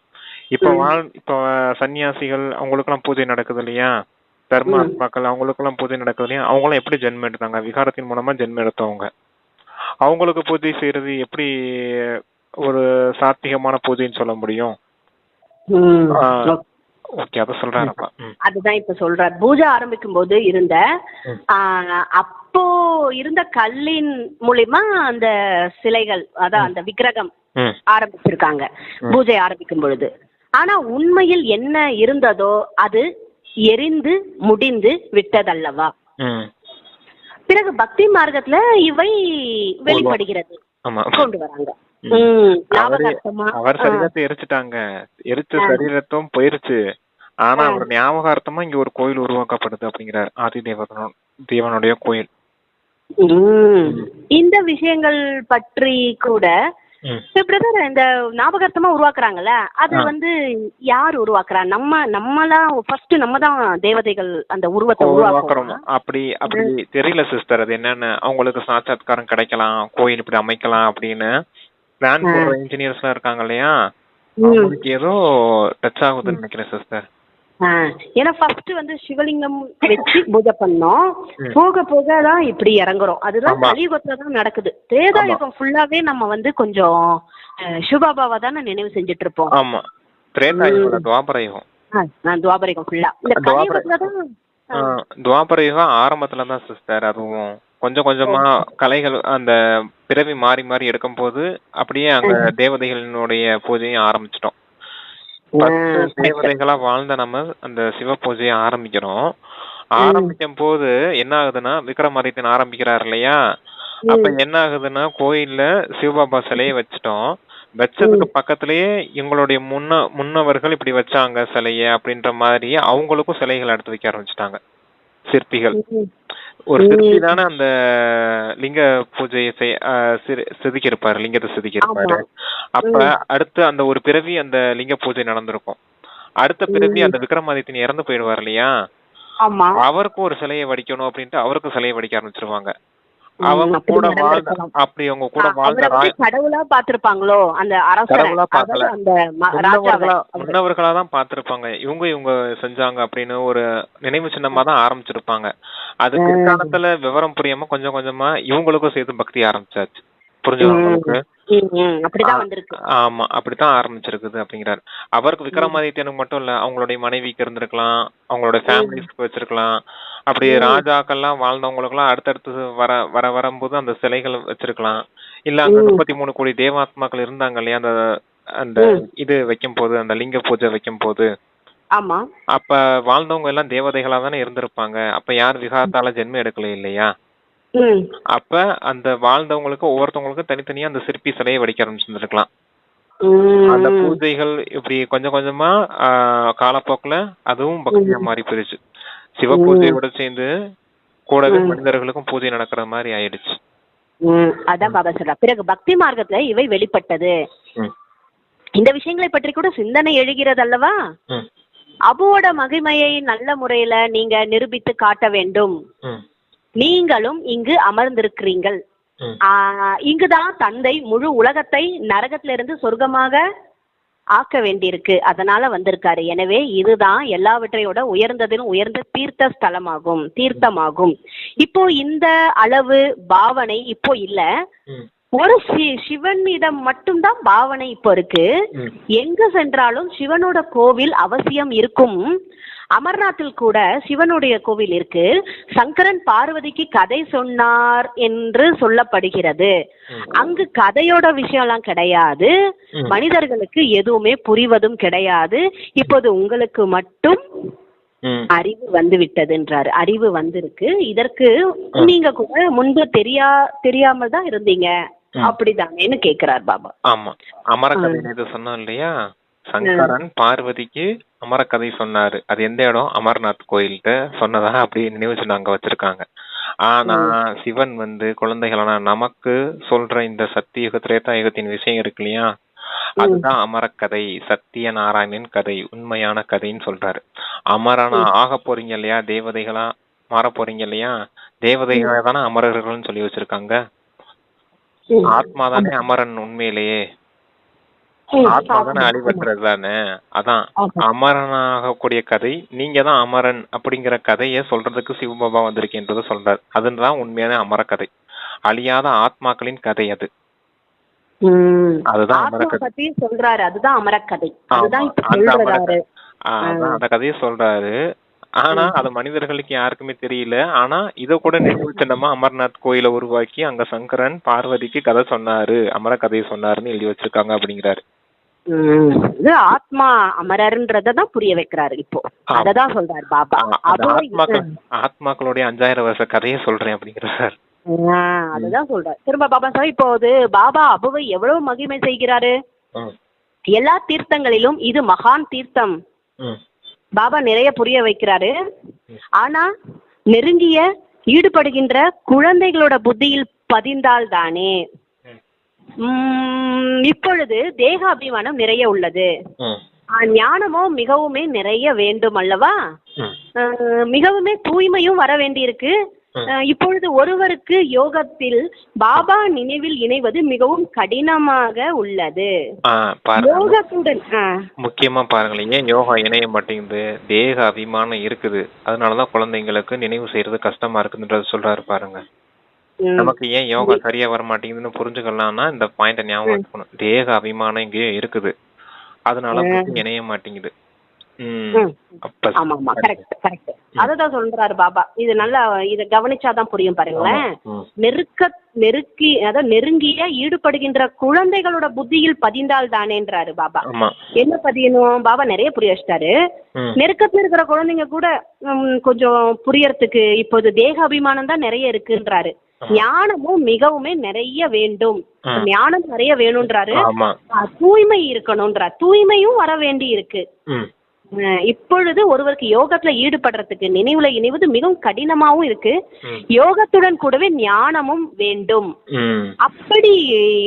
இப்ப சன்னியாசிகள் அவங்களுக்கெல்லாம் பூஜை நடக்குது இல்லையா, தர்மாத்மாக்கள் அவங்களுக்கெல்லாம் பூஜை நடக்குது இல்லையா, அவங்களாம் எப்படி ஜென்மம் எடுத்தாங்க? விகாரத்தின் மூலமா ஜென்மம் எடுத்தவங்க. அவங்களுக்கு பூஜை செய்யறது எப்படி ஒரு சாத்திகமான பூஜைன்னு சொல்ல முடியும்? ம் ஓகே, அத சொல்றாருப்பா. அதுதான் இப்ப சொல்றார். பூஜை ஆரம்பிக்கும் போது இருந்த அப்போ இருந்த கல்லின் மூலியமா அந்த சிலைகள், அதான் அந்த விக்கிரகம் ஆரம்பிச்சிருக்காங்க பூஜை ஆரம்பிக்கும் பொழுது. ஆனா உண்மையில் என்ன இருந்ததோ அது எரிந்து முடிந்து விட்டதல்லவா. பிறகு பக்தி மார்க்கத்துல இவை வெளிப்படுகிறது, கொண்டு வராங்க. அவர் சரீரத்தை எரிச்சிட்டாங்க, எரிச்ச சரீரத்தும் போயிருச்சு. ஆனா அவர் ஞாபகார்த்தமா இங்க ஒரு கோயில் உருவாக்கப்படுது அப்படிங்கிறார். ஆதி தேவனுடைய கோயில். இந்த விஷயங்கள் பற்றி கூட பிரதர் இந்த ஞாபகார்த்தமா உருவாக்குறாங்கல்ல, அது வந்து யார் உருவாக்குறா? நம்மலாம் ஃபர்ஸ்ட் நம்ம தான் தேவதைகள் அந்த உருவத்தை உருவாக்குறோம். அப்படி தெரியல சிஸ்டர். அது என்னன்னு அவங்களுக்கு சாட்சாத்காரம் கிடைக்கலாம், கோயில் இப்படி அமைக்கலாம் அப்படின்னு பிளான் போடுற இன்ஜினியர்ஸ் எல்லாம் இருக்காங்க இல்லையா, அவங்களுக்கு ஏதோ டச் ஆகுதுன்னு நினைக்கிறேன் சிஸ்டர். ஏன்னா ஃபர்ஸ்ட் வந்து சிவலிங்கம் வச்சு பூஜை பண்ணோம், போக போக தான் இப்படி இறங்குறோம். அதுதான் கலியுகத்துல தான் நடக்குது. திரேதாயுகம் ஃபுல்லாவே நம்ம வந்து கொஞ்சம் சிவபாபாவை தானே நினைவு செஞ்சுட்டு இருப்போம். ஆமா, திரேதாயுகம் துவாபரயுகம் ஃபுல்லா இந்த கலியுகத்துல தான். துவாபரயுகம் ஆரம்பத்துல தான் சிஸ்டர். அதுவும் கொஞ்சம் கொஞ்சமா கலைகள் அந்த பிறவி மாறி மாறி எடுக்கும் போது அப்படியே அங்க தேவதைகளினுடைய பூஜையும் ஆரம்பிச்சிட்டோம். தேவதைகளா வாழ்ந்த நம்ம அந்த சிவ பூஜையை ஆரம்பிக்கிறோம். ஆரம்பிக்கும் போது என்ன ஆகுதுன்னா, விக்ரமாதித்யன் ஆரம்பிக்கிறாரு இல்லையா, அப்ப என்ன ஆகுதுன்னா கோயில்ல சிவபாபா சிலையை வச்சுட்டோம். வச்சதுக்கு பக்கத்திலேயே எங்களுடைய முன்னவர்கள் இப்படி வச்சாங்க சிலைய அப்படின்ற மாதிரி அவங்களுக்கும் சிலைகள் எடுத்து வைக்க ஆரம்பிச்சுட்டாங்க சிற்பிகள். ஒரு சிற்பி தானே அந்த லிங்க பூஜையை செதுக்கி இருப்பாரு, லிங்கத்தை செதுக்கி இருப்பாரு. அப்ப அடுத்து அந்த ஒரு பிறவி அந்த லிங்க பூஜை நடந்திருக்கும். அடுத்த பிறவி அந்த விக்ரமாதித்யன் இறந்து போயிடுவார் இல்லையா, அவருக்கும் ஒரு சிலையை வடிக்கணும் அப்படின்ட்டு அவருக்கும் சிலையை வடிக்க ஆரம்பிச்சிருவாங்க. அவங்க கூட வாழ்ந்த அப்படி அவங்க கூட வாழ்ந்த கடவுளா பாத்திருப்பாங்களோ, அந்த கடவுளா பாக்கல, முன்னவர்களா தான் பாத்திருப்பாங்க. இவங்க செஞ்சாங்க அப்படின்னு ஒரு நினைவு சின்னமா தான் ஆரம்பிச்சிருப்பாங்க. அது பிற்காலத்துல விவரம் புரியாம கொஞ்சம் கொஞ்சமா இவங்களுக்கும் சேர்த்து பக்தி ஆரம்பிச்சாச்சு. புரிஞ்சுக்கணும். ஆமா, அப்படித்தான் ஆரம்பிச்சிருக்குது அப்படிங்கிறாரு. அவருக்கு விக்ரமாதித்யனுக்கு மட்டும் இல்ல, அவங்களுடைய மனைவிக்கு இருந்திருக்கலாம், அவங்களோட ஃபேமிலிஸ்க்கு வச்சிருக்கலாம். அப்படி ராஜாக்கள்லாம் வாழ்ந்தவங்களுக்கு எல்லாம் அடுத்தடுத்து வரும்போது அந்த சிலைகள் வச்சிருக்கலாம். இல்ல அங்க 33 கோடி தேவாத்மாக்கள் இருந்தாங்க இல்லையா, அந்த இது வைக்கும் போது, அந்த லிங்க பூஜை வைக்கும் போது, அப்ப வாழ்ந்தவங்க எல்லாம் தேவதைகளா தானே இருந்திருப்பாங்க. அப்ப யார் விகாரத்தால ஜென்மம் எடுக்கல இல்லையா. அப்ப அந்த வாழ்ந்தவங்களுக்கு ஒவ்வொருத்தவங்களுக்கும் தனித்தனியா அந்த சிற்பி சிலையை வடிக்க ஆரம்பிச்சிருக்கலாம். அந்த பூஜைகள் இப்படி கொஞ்சம் கொஞ்சமா காலப்போக்குல அதுவும் பக்தியா மாறி போயிடுச்சு. சிவ பூஜையோட சேர்ந்து கூடவே மனிதர்களுக்கும் பூஜை நடக்கிற மாதிரி ஆயிடுச்சு. அதான் பாபா சொல்ற. பிறகு பக்தி மார்க்கத்துல இவை வெளிப்பட்டது. இந்த விஷயங்களை பற்றி கூட சிந்தனை எழுகிறது அல்லவா. அபுவோட மகிமையை நல்ல முறையில நீங்க நிரூபித்து காட்ட வேண்டும். நீங்களும் இங்கு அமர்ந்திருக்கிறீர்கள். இங்குதான் தந்தை முழு உலகத்தை நரகத்திலிருந்து சொர்க்கமாக ஆக்க வேண்டியிருக்கு, அதனால வந்திருக்காரு. எனவே இதுதான் எல்லாவற்றையோட உயர்ந்ததிலும் உயர்ந்த தீர்த்தமாகும். இப்போ இந்த அளவு பாவனை இப்போ இல்ல. ஒரு சிவனிடம் மட்டும்தான் பாவனை இப்போ இருக்கு. எங்க சென்றாலும் சிவனோட கோவில் அவசியம் இருக்கும். அமர்நாத்தில் கூட சிவனுடைய கோவில் இருக்கு. சங்கரன் பார்வதிக்கு கதை சொன்னார் என்று சொல்லப்படுகிறது. அங்கு கதையோட விஷயம் எல்லாம் கிடையாது, மனிதர்களுக்கு எதுவுமே புரிவதும் கிடையாது. இப்போது உங்களுக்கு மட்டும் அறிவு வந்து விட்டதுன்றாரு. அறிவு வந்திருக்கு. இதற்கு நீங்க கூட முன்பு தெரியாமல் தான் இருந்தீங்க அப்படிதானேன்னு கேக்குறார் பாபா. ஆமா, அமரக்கதை சொன்னோம் இல்லையா, சங்கரன் பார்வதிக்கு அமரக்கதை சொன்னாரு. அது எந்த இடம்? அமர்நாத் கோயில்கிட்ட சொன்னதா அப்படி நினைவு சின்னம் அங்க வச்சிருக்காங்க. ஆனா சிவன் வந்து குழந்தைகளான நமக்கு சொல்ற இந்த சத்தியுக திரேதாயுகத்தின் விஷயம் இருக்கு இல்லையா, அதுதான் அமரக்கதை, சத்திய நாராயணன் கதை, உண்மையான கதைன்னு சொல்றாரு. அமரனா ஆக போறீங்க இல்லையா, தேவதைகளா மாற போறீங்க இல்லையா, தேவதைகளை தானே அமரர்கள்னு சொல்லி வச்சிருக்காங்க. ஆத்மா தானே அமரன் உண்மையிலேயே. ஆத்மா தானே அழிவற்றது தானே. அதான் அமரனாகக்கூடிய கதை. நீங்க தான் அமரன் அப்படிங்கிற கதையை சொல்றதுக்கு சிவபாபா வந்திருக்கின்றது சொல்றாரு. அதுதான் உண்மையான அமர கதை. அழியாத ஆத்மாக்களின் கதை அது. அதுதான் பத்தி சொல்றாரு. அதுதான் அமரக்கதை. அதுதான் அந்த கதையை சொல்றாரு. ஆனா அது மனிதர்களுக்கு யாருக்குமே தெரியல. ஆனா இத கூட நினைவு சின்னமா அமர்நாத் கோயில உருவாக்கி அங்க சங்கரன் பார்வதிக்கு கதை சொன்னாரு, அமர கதையை சொன்னாருன்னு எழுதி வச்சிருக்காங்க அப்படிங்கிறாரு. ஆத்மா அமரர்ன்றதான் புரிய வைக்கிறாரு. இப்போ அததான் சொல்றாரு பாபா. ஆத்மாக்களுடைய 5000 வருஷ கதையை சொல்றேன் அப்படிங்கிறாரு. அதுதான் சொல்றாரு. திரும்ப பாபா சார் இப்போது பாபா அபுவை எவ்வளவு மகிமை செய்கிறாரு. எல்லா தீர்த்தங்களிலும் இது மகான் தீர்த்தம். பாபா நிறைய புரிய வைக்கிறாரு. ஆனா நெருங்கிய ஈடுபடுகின்ற குழந்தைகளோட புத்தியில் பதிந்தால் தானே. இப்பொழுது தேக அபிமானம் நிறைய உள்ளது. ஞானமோ மிகவுமே நிறைய வேண்டும் அல்லவா. மிகவுமே தூய்மையும் வர வேண்டியிருக்கு. இப்பொழுது ஒருவருக்கு யோகத்தில் பாபா நினைவில் இணைவது மிகவும் கடினமாக உள்ளது. யோகத்துடன் முக்கியமா பாருங்களேன், ஏன் யோகா இணைய மாட்டேங்குது? தேக அபிமானம் இருக்குது. அதனாலதான் குழந்தைங்களுக்கு நினைவு செய்யறது கஷ்டமா இருக்குன்றத சொல்றாரு பாருங்க. நமக்கு ஏன் யோகா சரியா வர மாட்டேங்குதுன்னு புரிஞ்சுக்கலாம்னா இந்த பாயிண்ட ஞாபகம் வச்சுக்கணும். தேக அபிமானம் இங்கேயே இருக்குது. அதனால இணைய மாட்டேங்குது. அததான் சொல்றாரு பாபா. இது நல்லா இத கவனிச்சாதான் புரியும் பாருங்களேன். நெருங்கிய ஈடுபடுகின்ற குழந்தைகளோட புத்தியில் பதிந்தால் தானேன்றாரு பாபா. என்ன பதியணும் பாபா நிறைய புரிய வச்சிட்டாரு. நெருக்கத்துல இருக்கிற குழந்தைங்க கூட கொஞ்சம் புரியறதுக்கு இப்போது தேக அபிமானம் தான் நிறைய இருக்குன்றாரு. ஞானமும் மிகவுமே நிறைய வேண்டும். ஞானம் நிறைய வேணும்ன்றாரு. தூய்மை இருக்கணும்ன்றார். தூய்மையும் வர வேண்டி இருக்கு. இப்பொழுது ஒருவருக்கு யோகத்துல ஈடுபடுறதுக்கு நினைவுல இணைவது மிகவும் கடினமாவும் இருக்கு. யோகத்துடன் கூடவே ஞானமும் வேண்டும். அப்படி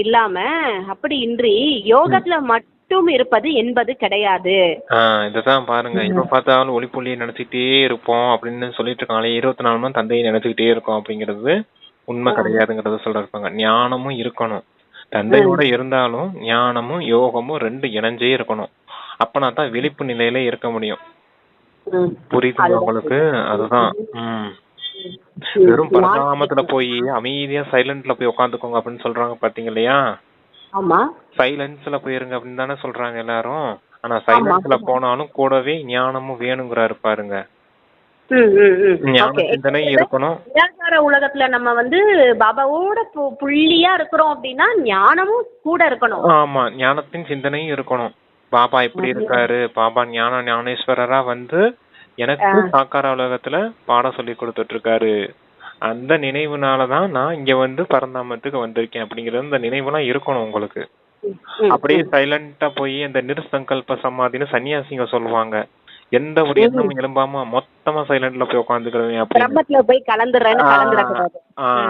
இல்லாம அப்படி இன்றி யோகத்துல மட்டும் இருப்பது என்பது கிடையாது. இதுதான் பாருங்க, இப்ப பார்த்தாலும் ஒளிப்புள்ளியை நினைச்சுக்கிட்டே இருப்போம் அப்படின்னு சொல்லிட்டு இருக்காங்க. 24 மணி தந்தையை நினைச்சுக்கிட்டே இருக்கோம் அப்படிங்கிறது உண்மை கிடையாதுங்கிறத சொல்றாங்க. ஞானமும் இருக்கணும். தந்தையோட இருந்தாலும் ஞானமும் யோகமும் 2 இணைஞ்சே இருக்கணும். அப்பனா தான் விழிப்பு நிலையில இருக்க முடியும். புரியுது உங்களுக்கு? அதுதான். வெறும் பரதாமத்துல போய் அமைதியா சைலண்ட்ல போய் உட்காந்துக்கோங்க அப்படின்னு சொல்றாங்க பாத்தீங்க இல்லையா? சைலன்ஸ்ல போயிருங்க அப்படின்னு தானே சொல்றாங்க எல்லாரும். ஆனா சைலன்ஸ்ல போனாலும் கூடவே ஞானமும் வேணுங்கிறாரு பாருங்க. ஞான சிந்தனை இருக்கணும். உலகத்துல நம்ம வந்து பாபாவோட புள்ளியா இருக்கிறோம் அப்படின்னா ஞானமும் கூட இருக்கணும். ஆமா, ஞானத்தின் சிந்தனையும் இருக்கணும். பாபா எப்படி இருக்காரு, பாபா ஞானேஸ்வரரா வந்து எனக்கு சாக்கார உலகத்துல பாடம் சொல்லி கொடுத்துட்டு இருக்காரு. அந்த நினைவுனாலதான் நான் இங்க வந்து பரந்தாமத்துக்கு வந்திருக்கேன் அப்படிங்கறது அந்த நினைவுலாம் இருக்கணும் உங்களுக்கு. அப்படியே சைலண்டா போய் அந்த நிர்சங்கல்ப சமாதின்னு சன்னியாசிங்க சொல்லுவாங்க. எந்த ஒரு எண்ணமும் எழும்பாம மொத்தமா சைலண்ட்ல போய் உட்காந்துக்கிறேன்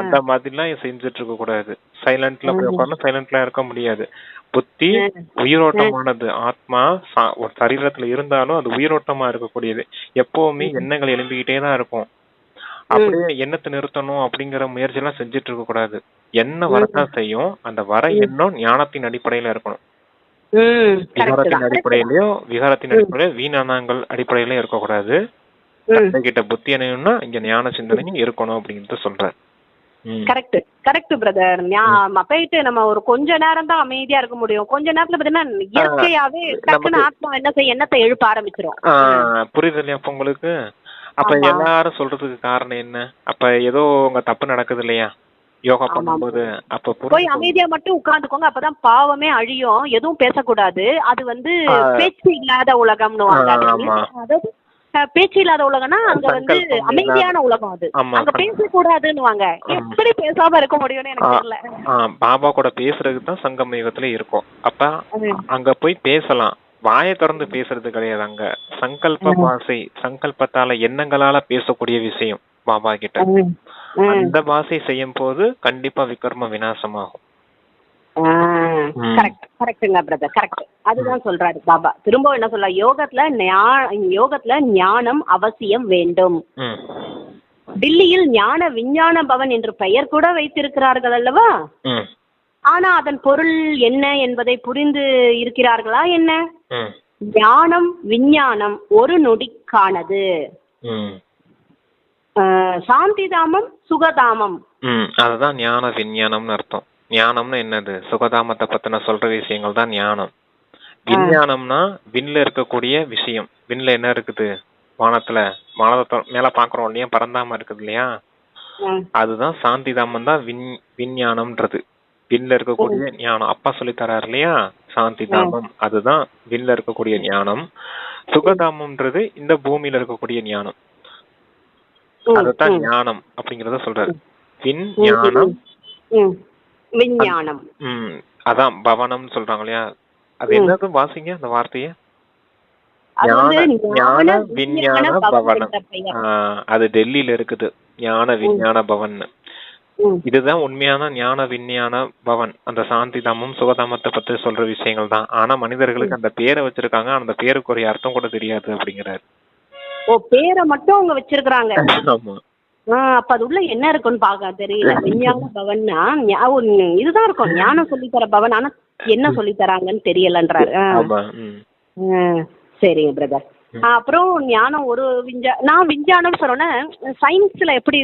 அந்த மாதிரிலாம் செஞ்சுட்டு இருக்க கூடாது. சைலண்ட்ல போய் உட்காந்து சைலண்ட்ல இருக்க முடியாது. புத்தி உயிரோட்டமானது. ஆத்மா ஒரு சரீரத்துல இருந்தாலும் அது உயிரோட்டமா இருக்கக்கூடியது. எப்பவுமே எண்ணங்கள் எழும்பிக்கிட்டே தான் இருக்கும். அப்படியே எண்ணத்தை நிறுத்தணும் அப்படிங்கிற முயற்சி எல்லாம் செஞ்சுட்டு இருக்க கூடாது. என்ன வரத்தான் செய்யும். அந்த வர எண்ணம் ஞானத்தின் அடிப்படையில இருக்கணும். விகாரத்தின் அடிப்படையிலயோ விகாரத்தின் அடிப்படையில வீணானங்கள் அடிப்படையில இருக்கக்கூடாது. கிட்ட புத்தி அணையணும்னா இங்க ஞான சிந்தனையும் இருக்கணும் அப்படிங்கறத சொல்றாரு. Correct brother. போயிட்டு நம்ம ஒரு கொஞ்ச நேரம் தான் அமைதியா இருக்க முடியும். கொஞ்ச நேரத்துல பாத்தீங்கன்னா இயற்கையாவே டக்குன்னு ஆத்மா என்ன செய்ய எண்ணத்தை எழுப்ப ஆரம்பிச்சிரும். புரியுது இல்லையா அப்ப உங்களுக்கு? அப்ப எல்லாரும் சொல்றதுக்கு காரணம் என்ன? அப்ப ஏதோ உங்க தப்பு நடக்குது இல்லையா யோகா பண்ணும்போது? அப்ப போய் அமைதியா மட்டும் உட்கார்ந்துக்கோங்க. அப்பதான் பாவமே அழியும். எதுவும் பேசக்கூடாது. அது வந்து பேச்சு இல்லாத உலகம்னு அதாவது பேச்சு இல்லாத உலகம்னா அங்க வந்து அமைதியான உலகம். அது அங்க பேசக்கூடாதுன்னு எப்படி பேசாம இருக்க முடியும்னு எனக்கு தெரியல. பாபா கூட பேசுறதுக்கு தான் சங்கம யுகத்துல இருக்கும். அப்ப அங்க போய் பேசலாம். வாயை திறந்து பேசுறது கிடையாது. அங்க சங்கல்ப பாசை, சங்கல்பத்தால எண்ணங்களால பேசக்கூடிய விஷயம் பாபா கிட்ட. அந்த பாசை செய்யும் போது கண்டிப்பா விக்ரம விநாசமாகும். கரெக்ட்டுங்க பிரதர், கரெக்ட். அதுதான் சொல்றாரு பாபா. திரும்ப என்ன சொல்ற, யோகத்துல ஞானம் அவசியம் வேண்டும். டில்லியில் ஞான விஞ்ஞான பவன் என்று பெயர் கூட வைத்திருக்கிறார்கள் அல்லவா? ஆனா அதன் பொருள் என்ன என்பதை புரிந்து இருக்கிறார்களா என்ன? ஞானம் விஞ்ஞானம் ஒரு நொடிக்கானது. சாந்திதாமம் சுகதாமம். அதுதான் ஞான விஞ்ஞானம்னு அர்த்தம். ஞானம்னு என்னது? சுகதாமத்தை பத்தின சொல்ற விஷயங்கள் தான் ஞானம். விஞ்ஞானம்னா விண்ல இருக்கக்கூடிய விஷயம். விண்ல என்ன இருக்குது? வானத்துல வானத்தை மேல பாக்குறோம் இல்லையா, பறந்தாம இருக்குது இல்லையா, அதுதான் சாந்திதாமம் தான் விஞ்ஞானம்ன்றது. விண்ல இருக்கக்கூடிய ஞானம் அப்பா சொல்லி தராரு இல்லையா, சாந்திதாமம் அதுதான் விண்ல இருக்கக்கூடிய ஞானம். சுகதாமம்ன்றது இந்த பூமியில இருக்கக்கூடிய ஞானம். அதுதான் ஞானம் அப்படிங்கறத சொல்றாரு. விஞ்ஞானம் விஞ்ஞானம். அதான் பவனம் சொல்றாங்க இல்லையா, அது என்னது? வாசிங்க அந்த வார்த்தைய. ஞான விஞ்ஞான பவனம். அது டெல்லியில இருக்குது, ஞான விஞ்ஞான பவன். இதுதான் உண்மையான ஞான விஞ்ஞான பவன். அந்த சாந்திதாமம் சுகதாமத்தை பத்தி சொல்ற விஷயங்கள் தான். ஆனா மனிதர்களுக்கு அந்த பேரை வச்சிருக்காங்க, அந்த பேருக்கு ஒரு அர்த்தம் கூட தெரியாது அப்படிங்கிறாரு. ஓ, பேரை மட்டும் அவங்க வச்சிருக்காங்க. ஆமா. அப்ப அது உள்ள என்ன இருக்குன்னு பாக்க தெரியல. விஞ்ஞான பவன்னா இதுதான் இருக்கும், ஞானம் சொல்லித்தர பவன். ஆனா என்ன சொல்லி தராங்கன்னு தெரியலன்றாரு. சரிங்க பிரதர். அப்புறம் ஞானம் ஒரு நான் விஞ்ஞானம் சொன்னேன். சயின்ஸ்ல எப்படி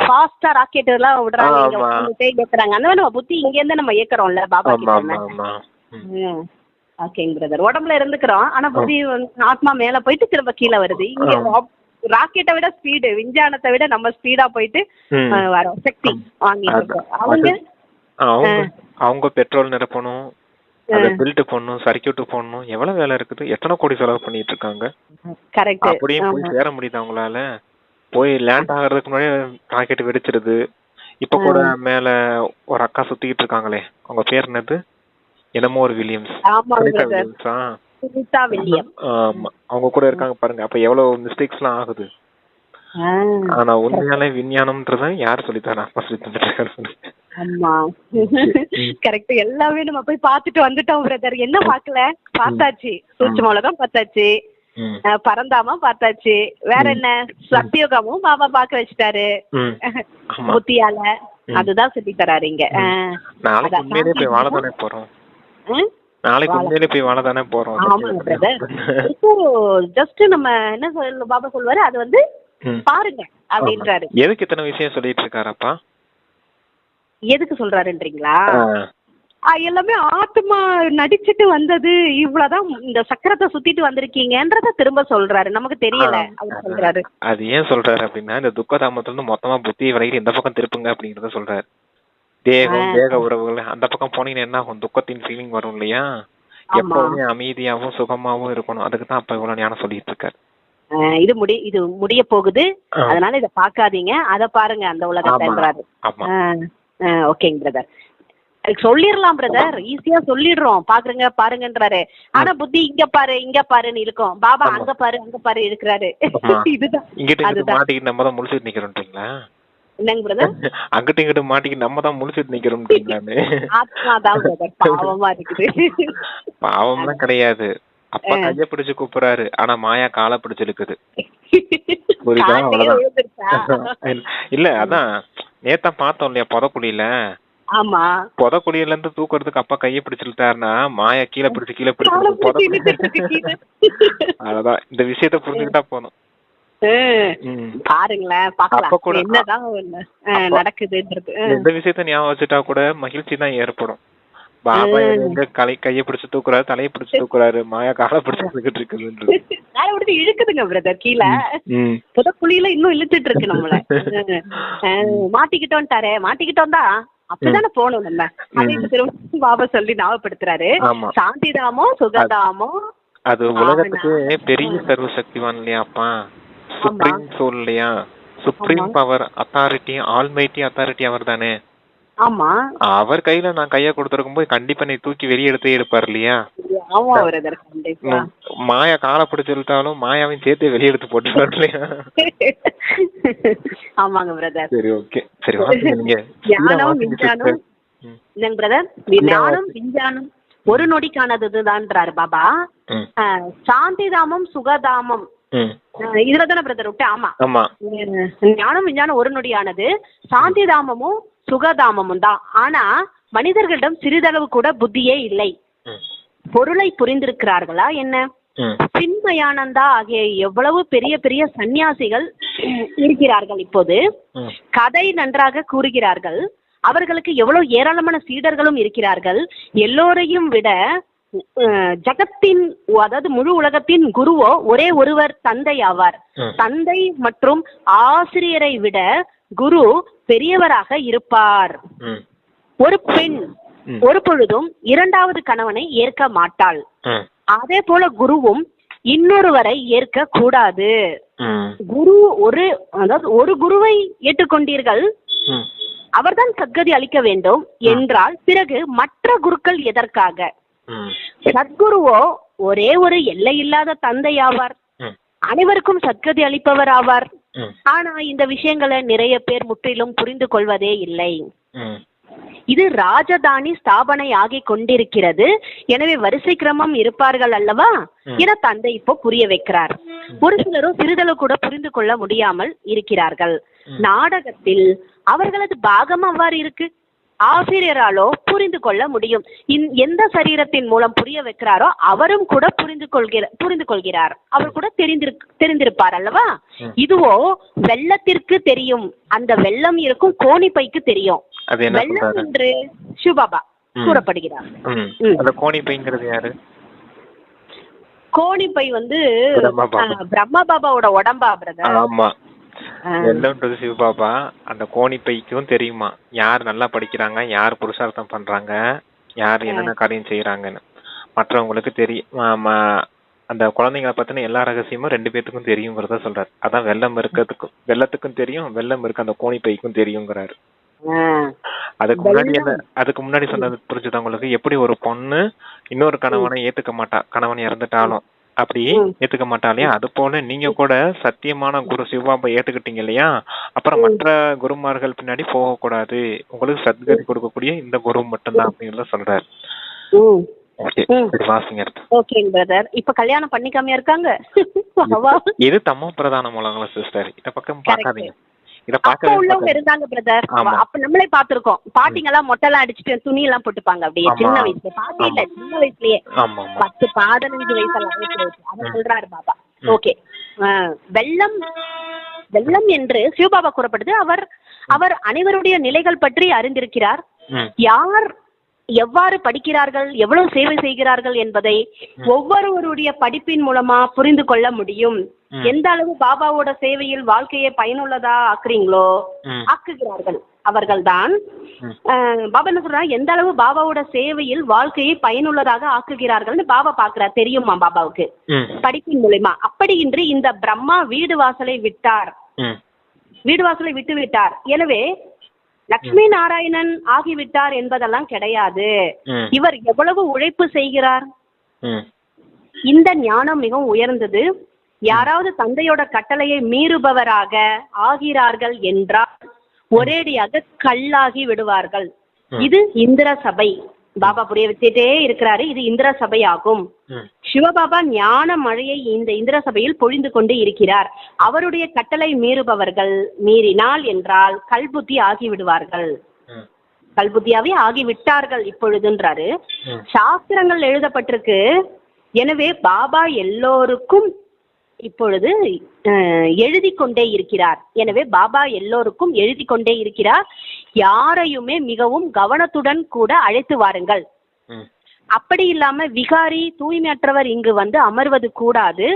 ஃபாஸ்டா ராக்கெட் எல்லாம் விடுறாங்க, ஏக்குறாங்க, அந்த மாதிரி நம்ம புத்தி இங்க இருந்து நம்ம ஏக்குறோம்ல பாபா கிட்ட. ஓகேங்க பிரதர். உடம்புல இருந்துக்கிறோம், ஆனா புத்தி ஆத்மா மேல போயிட்டு திரும்ப கீழே வருது. இங்க ராக்கெட்டை விட ஸ்பீடு, விஞ்ஞானத்தை விட நம்ம ஸ்பீடா போயிட்டு வரோம், சக்தி வாங்கிட்டு இருக்கோம். அவங்க பெட்ரோல் நிரப்பணும், பில்ட் போடணும், சர்க்கியூட் போடணும், எவ்வளவு வேலை இருக்குது, எத்தனை கோடி செலவு பண்ணிட்டு இருக்காங்க. கரெக்ட். அப்படியே போய் சேர முடியுது அவங்களால? போய் லேண்ட் ஆகிறதுக்கு முன்னாடி ராக்கெட் வெடிச்சிருது. இப்ப கூட மேல ஒரு அக்கா சுத்திக்கிட்டு இருக்காங்களே, அவங்க பேர் என்னது? என்னமோ ஒரு வில்லியம்ஸ். அவங்க கூட இருக்காங்க பாருங்க. அப்ப எவ்வளவு மிஸ்டேக்ஸ் எல்லாம் ஆகுது. ஆனா உண்மையாலே விஞ்ஞானம்ன்றத யார் சொல்லித்தாரா? அப்பா சொல்லிட்டு. ஆமா கரெக்ட். எல்லாமே நம்ம போய் பாத்துட்டு வந்துட்டோம் பிரதர். என்ன பாக்கல? பார்த்தாச்சு. சூட்சும உலகம் பார்த்தாச்சு, பரந்தாம பார்த்தாச்சு, வேற என்ன சத்தியோகமும் பாபா பாக்க வச்சுட்டாரு புத்தியால. அதுதான் சொல்லி தராரு இங்க. நாளைக்கு உண்மையிலே போய் வாழதானே போறோம். நாளைக்கு உண்மையிலே போய் வாழதானே போறோம். ஆமாங்க பிரதர். இப்போ ஜஸ்ட் நம்ம என்ன பாபா சொல்லுவாரு, அது வந்து பாருங்க அப்படின்றாரு. எதுக்கு இத்தனை விஷயம் சொல்லிட்டு இருக்காரப்பா? எதுக்கு சொல்றாருன்றீங்களா? எல்லாமே ஆத்மா நடிச்சிட்டு வந்தது, இவ்வளவுதான் இந்த சக்கரத்தை சுத்திட்டு வந்திருக்கீங்கன்றத திரும்ப சொல்றாரு. நமக்கு தெரியல அவர் சொல்றாரு. அது ஏன் சொல்றாரு அப்படின்னா, இந்த துக்கதாமத்துல இருந்து மொத்தமா புத்தியை விலகி இந்த பக்கம் திருப்புங்க அப்படிங்கறத சொல்றாரு. தேகம் தேக உறவுகள் அந்த பக்கம் போனீங்கன்னா என்ன ஆகும்? துக்கத்தின் ஃபீலிங் வரும் இல்லையா? எப்பவுமே அமைதியாவும் சுகமாவும் இருக்கணும். அதுக்கு தான் அப்ப இவ்வளவு ஞானம் சொல்லிட்டு இருக்காரு. இது முடிய போகுது, அதனால இத பாக்காதீங்க, அத பாருங்க அந்த உலகத்தைன்றாரு. ஓகேங்க பிரதர். சொல்லிடலாம் பிரதர், ஈஸியா சொல்லிடுறோம், பாக்குறங்க பாருங்கன்றாரு. ஆனா புத்தி இங்க பாரு இங்க பாருன்னு இருக்கும். பாபா அங்க பாரு அங்க பாரு இருக்கிறாரு. இதுதான் மாட்டிக்கிட்டு நம்ம தான் முழிச்சிட்டு நிக்கிறோம்ன்றீங்களா? என்னங்க பிரதர்? அங்கிட்ட இங்கிட்ட மாட்டிக்கிட்டு நம்ம தான் முழிச்சிட்டு நிக்கிறோம்ன்றீங்களாமே? ஆத்மாதான் பிரதர் பாவமா இருக்குது. பாவம்லாம் கிடையாது. அப்பா கைய பிடிச்சு கூப்பிடுறாரு, ஆனா மாயா காலை பிடிச்சு இழுக்குது. புரியுதா? இல்ல அதான் நேத்தான் பார்த்தோம் இல்லையா புதக்குழியில. ஆமா, புதக்குழியில இருந்து தூக்குறதுக்கு அப்பா கைய பிடிச்சிட்டாருன்னா மாயா கீழே பிடிச்சு அதான் இந்த விஷயத்த புரிஞ்சுக்கிட்டா போதும். பாருங்களேன் பாக்கலாம் என்னதான் நடக்குதுன்றது. இந்த விஷயத்த ஞாபகம் வச்சுட்டா கூட மகிழ்ச்சி தான் ஏற்படும். பாபா எங்க கைய பிடிச்சு தூக்குறாரு, தலையை பிடிச்சு தூக்குறாரு, மாயா காலை பிடிச்சிட்டு இருக்குது, இழுக்குதுங்க பிரதர் கீழே. புதக்குழியில இன்னும் இழுத்துட்டு இருக்கு நம்மள. மாட்டிக்கிட்டோம்ட்டாரே, மாட்டிக்கிட்டோம் தான், அப்படித்தானே போகணும் நம்ம. அதை திரும்ப பாபா சொல்லி ஞாபகப்படுத்துறாரு. சாந்திதாமோ சுகதாமோ அது உலகத்துக்கு பெரிய சர்வ சக்திவான் இல்லையாப்பா, சுப்ரீம் சோல் இல்லையா, supreme power authority, almighty authority அவர் தானே. ஆமா, அவர் கையில நான் கைய கொடுத்திருக்கும் போது கண்டிப்பா நீ தூக்கி வெளியே எடுத்தே இருப்பார் இல்லையா. மாயா காலை பிடிச்சு இழுத்தாலும் மாயாவையும் சேர்த்து வெளியே எடுத்து போட்டுருவாரு இல்லையா. ஆமாங்க பிரதர். சரி ஓகே, சரி நீங்க ஞானம் விஞ்ஞானம் இல்லங்க பிரதர், ஞானம் விஞ்ஞானம் ஒரு நொடிக்கானதுதான்றாரு பாபா. சாந்திதாமம் சுகதாமம் ம். இதுல தானே பிரதர் விட்டேன். ஆமா, ஆமா. ஞானம் விஞ்ஞானம் ஒரு நொடியானது, சாந்தி தாமமும் சுகதாமமும் தான். ஆனா மனிதர்களிடம் சிறிதளவு கூட புத்தியே இல்லை. ம். பொருளை புரிந்திருக்கிறார்களா என்ன? ம். சின்மயானந்தா ஆகிய எவ்வளவு பெரிய பெரிய சந்நியாசிகள் இருக்கிறார்கள். இப்போது ம். கதை நன்றாக கூறுகிறார்கள். அவர்களுக்கு எவ்வளவு ஏராளமான சீடர்களும் இருக்கிறார்கள். எல்லோரையும் விட ஜகத்தின், அதாவது முழு உலகத்தின் குருவோ ஒரே ஒருவர் தந்தை ஆவார். ம். தந்தை மற்றும் ஆசிரியரை விட குரு பெரியவராக இருப்பார். ம். ஒரு பெண் ம். ஒரு பொழுதும் இரண்டாவது கணவனை ஏற்க மாட்டாள். ம். அதே போல குருவும் இன்னொருவரை ஏற்க கூடாது. ம். குரு அதாவது ஒரு குருவை ஏற்றுக்கொண்டீர்கள், ம். அவர்தான் சத்கதி அளிக்க வேண்டும் என்றால் பிறகு மற்ற குருக்கள் எதற்காக? ம். சத்குருவோ ஒரே ஒரு எல்லையில்லாத தந்தை ஆவார். ம். அனைவருக்கும் சத்கதி அளிப்பவர் ஆவார். ம். ஆனா இந்த விஷயங்களை நிறைய பேர் முற்றிலும் புரிந்து கொள்வதே இல்லை. ம். இது ராஜதானி ஸ்தாபனை ஆகி கொண்டிருக்கிறது. எனவே வரிசை கிரமம் இருப்பார்கள் அல்லவா என தந்தை இப்போ புரிய வைக்கிறார். ஒரு சிலரும் சிறிதளவு கூட புரிந்து கொள்ள முடியாமல் இருக்கிறார்கள். நாடகத்தில் அவர்களது பாகம் அவ்வாறு இருக்கு. ஆசிரியராலோ புரிந்து கொள்ள முடியும். எந்த சரீரத்தின் மூலம் புரிய வைக்கிறாரோ அவரும் கூட புரிந்து கொள்கிறார். அவர் கூட தெரிந்திருப்பார் அல்லவா. இதுவோ வெள்ளத்திற்கு தெரியும், அந்த வெள்ளம் இருக்கும் கோணிப்பைக்கு தெரியும். வெள்ளம் என்று சிவபாபா கூறப்படுகிறார். அந்த கோணிப்பைங்கிறது யாரு? கோணிப்பை வந்து பிரம்மா பாபாவோட உடம்பா பிரதர்? ஆமா, வெள்ளம்ன்றது சிவபாபா. அந்த கோணிப்பைக்கும் தெரியுமா யார் நல்லா படிக்கிறாங்க, யார் புருஷார்த்தம் பண்றாங்க, யார் என்னென்ன காரியம் செய்யறாங்கன்னு மற்றவங்களுக்கு தெரியும். அந்த குழந்தைங்களை பத்தின எல்லா ரகசியமும் 2 பேத்துக்கும் தெரியுங்கிறத சொல்றாரு. அதான் வெள்ளத்துக்கும் தெரியும், வெள்ளம் இருக்க அந்த கோணிப்பைக்கும் தெரியுங்கிறாரு. அதுக்கு முன்னாடி சொன்னது புரிஞ்சுது உங்களுக்கு? எப்படி ஒரு பொண்ணு இன்னொரு கணவனை ஏத்துக்க மாட்டா, கணவன் இறந்துட்டாலும் அப்படி ஏத்துக்க மாட்டாலையா, அது போல நீங்க கூட சத்தியமான குரு சிவபாபா ஏத்துக்கிட்டீங்க இல்லையா, அப்புறம் மற்ற குருமார்கள் பின்னாடி போக கூடாது, உங்களுக்கு சத்கதி கொடுக்கக்கூடிய இந்த குரு மட்டும்தான் அப்படிங்கறத சொல்றாரு. இப்ப கல்யாணம் பண்ணிக்காம இருக்காங்க. இது தமோ பிரதான மூலங்களா சிஸ்டர்? இந்த பக்கம் பாக்காதீங்க. உள்ளவங்க இருந்தாங்க பிரதர். அப்ப நம்மளே பாத்துருக்கோம். பாட்டிங்க எல்லாம் மொட்டெல்லாம் அடிச்சுட்டு துணி எல்லாம் போட்டுப்பாங்க அப்படியே சின்ன வயசுல. பாட்டி இல்ல, சின்ன வயசுலயே 10-15 வயசுல அவர் சொல்றாரு பாபா. ஓகே, வெள்ளம் என்று சிவபாபா கூறப்படுது. அவர் அனைவருடைய நிலைகள் பற்றி அறிந்திருக்கிறார். யார் எவ்வாறு படிக்கிறார்கள், எவ்வளவு சேவை செய்கிறார்கள் என்பதை ஒவ்வொருவருடைய படிப்பின் மூலமா புரிந்து கொள்ள முடியும். எந்த அளவு பாபாவோட சேவையில் வாழ்க்கையை பயனுள்ளதா ஆக்குறீங்களோ ஆக்குகிறார்கள் அவர்கள்தான். பாபா என்ன சொல்றாங்க, எந்த அளவு பாபாவோட சேவையில் வாழ்க்கையை பயனுள்ளதாக ஆக்குகிறார்கள் பாபா பாக்குறார். தெரியுமா பாபாவுக்கு படிப்பின் மூலமா? அப்படி இன்று இந்த பிரம்மா வீடு வாசலை விட்டு விட்டார். எனவே லட்சுமி நாராயணன் ஆகிவிட்டார் என்பதெல்லாம் கிடையாது. இவர் எவ்வளவு உழைப்பு செய்கிறார். இந்த ஞானம் மிகவும் உயர்ந்தது. யாராவது தந்தையோட கட்டளையை மீறுபவராக ஆகிறார்கள் என்றால் ஒரேடியாக கல்லாகி விடுவார்கள். இது இந்திர சபை. பாபா புரிய வச்சுட்டே இருக்கிறாரு. இது இந்திர சபை ஆகும். சிவபாபா ஞான மழையை இந்த இந்திர சபையில் பொழிந்து கொண்டு இருக்கிறார். அவருடைய கட்டளை மீறினால் என்றால் கல்புத்தி ஆகிவிடுவார்கள். கல்புத்தியாவே ஆகிவிட்டார்கள் இப்பொழுதுன்றாரு. சாஸ்திரங்கள் எழுதப்பட்டிருக்கு. எனவே பாபா எல்லோருக்கும் இப்பொழுது எழுதி கொண்டே இருக்கிறார். எனவே பாபா எல்லோருக்கும் எழுதி கொண்டே இருக்கிறார். யாரையுமே மிகவும் கவனத்துடன் கூட அழைத்து வாருங்கள். அப்படி இல்லாம விகாரி தூய்மையற்றவர் இங்கு வந்து அமர்வது கூடாது.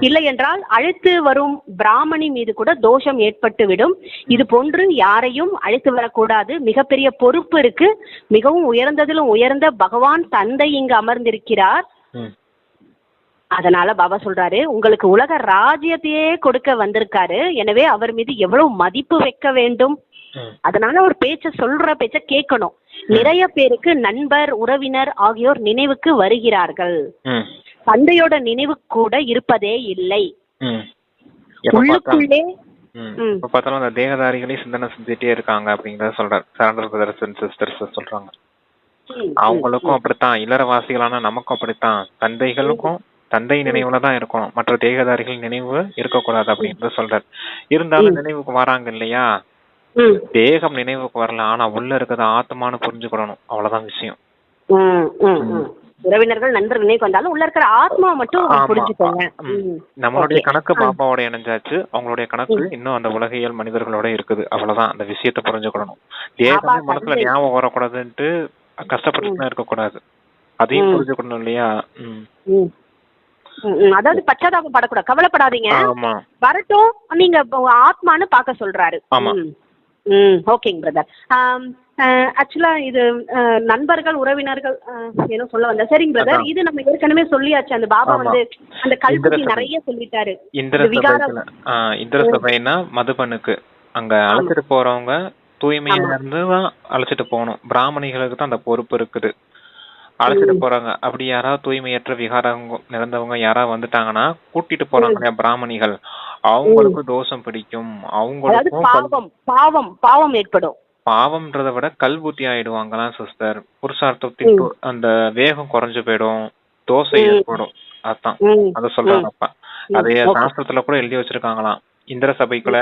இல்லை என்றால் அழைத்து வரும் பிராமணி மீது கூட தோஷம் ஏற்பட்டுவிடும். இது போன்று யாரையும் அழைத்து வரக்கூடாது. மிகப்பெரிய பொறுப்பு இருக்கு. மிகவும் உயர்ந்ததிலும் உயர்ந்த பகவான் தந்தை இங்கு அமர்ந்திருக்கிறார். அதனால பாபா சொல்றாரு, உங்களுக்கு உலக ராஜ்யத்தையே கொடுக்க வந்திருக்காரு. எனவே அவர் மீது எவ்வளவு மதிப்பு வைக்க வேண்டும். அதனால ஒரு சொல்ற பேச்ச கேட்கணும். நிறைய பேருக்கு நண்பர், உறவினர் ஆகியோர் நினைவுக்கு வருகிறார்கள். தந்தையோட நினைவு கூட இருப்பதே இல்லை. உள்ளுக்குள்ளே தேகதாரிகளே சிந்தனை செஞ்சுட்டே இருக்காங்க அப்படிங்கறத சொல்றாரு. சரண்டர் பிரதர்ஸ் அண்ட் சிஸ்டர்ஸ் சொல்றாங்க. அவங்களுக்கும் அப்படித்தான், இல்லறவாசிகளான நமக்கும் அப்படித்தான். தந்தைகளுக்கும் தந்தை நினைவுல தான் இருக்கணும், மற்ற தேகதாரிகள் நினைவு இருக்கக்கூடாது அப்படின்றத சொல்றாரு. இருந்தாலும் நினைவுக்கு வராங்க இல்லையா, தேகம் நினைவுக்கு வரல, ஆனா உள்ள இருக்கிறது ஆத்மான்னு புரிஞ்சுக்கணும், அவ்வளவுதான் விஷயம். உறவினர்கள் நண்பர்கள் நினைவு வந்தாலும் உள்ள இருக்கிற ஆத்மா மட்டும் புரிஞ்சுக்கோங்க. நம்மளுடைய கணக்கு பாபாவோட இணைஞ்சாச்சு, அவங்களுடைய கணக்கு இன்னும் அந்த உலகியல் மனிதர்களோட இருக்குது, அவ்வளவுதான். அந்த விஷயத்த புரிஞ்சுக்கணும். தேகமே மனசுல ஞாபகம் வரக்கூடாதுன்ட்டு கஷ்டப்பட்டு இருக்கக்கூடாது, அதையும் புரிஞ்சுக்கணும் இல்லையா. அதாவது பச்சாதாபம் படக்கூடாது, கவலைப்படாதீங்க, வரட்டும், நீங்க ஆத்மான்னு பாக்க சொல்றாரு. ஓகேங்க பிரதர். ஆக்சுவலா இது நண்பர்கள் உறவினர்கள் ஏதோ சொல்ல வந்த. சரிங்க பிரதர், இது நம்ம ஏற்கனவே சொல்லியாச்சு, அந்த பாபா வந்து அந்த கல்வி நிறைய சொல்லிட்டாரு. இந்திர சபைனா மதுபனுக்கு அங்க அழைச்சிட்டு போறவங்க தூய்மையா இருந்து தான் அழைச்சிட்டு போகணும். பிராமணிகளுக்கு தான் அந்த பொறுப்பு இருக்குது, அழைச்சிட்டு போறாங்க. அப்படி யாராவது தூய்மையற்ற விகாரம் நிறந்தவங்க யாராவது வந்துட்டாங்கன்னா கூட்டிட்டு போறாங்க இல்லையா பிராமணிகள், அவங்களுக்கு தோஷம் பிடிக்கும், அவங்களுக்கும் பாவம் ஏற்படும். பாவம்ன்றத விட கல்புத்தி ஆயிடுவாங்களாம் சிஸ்டர். புருஷார்த்தத்தின் அந்த வேகம் குறைஞ்சு போயிடும், தோசை ஏற்படும். அதான் அத சொல்றாங்க அப்பா. அதே சாஸ்திரத்துல கூட எழுதி வச்சிருக்காங்களாம், இந்திர சபைக்குள்ள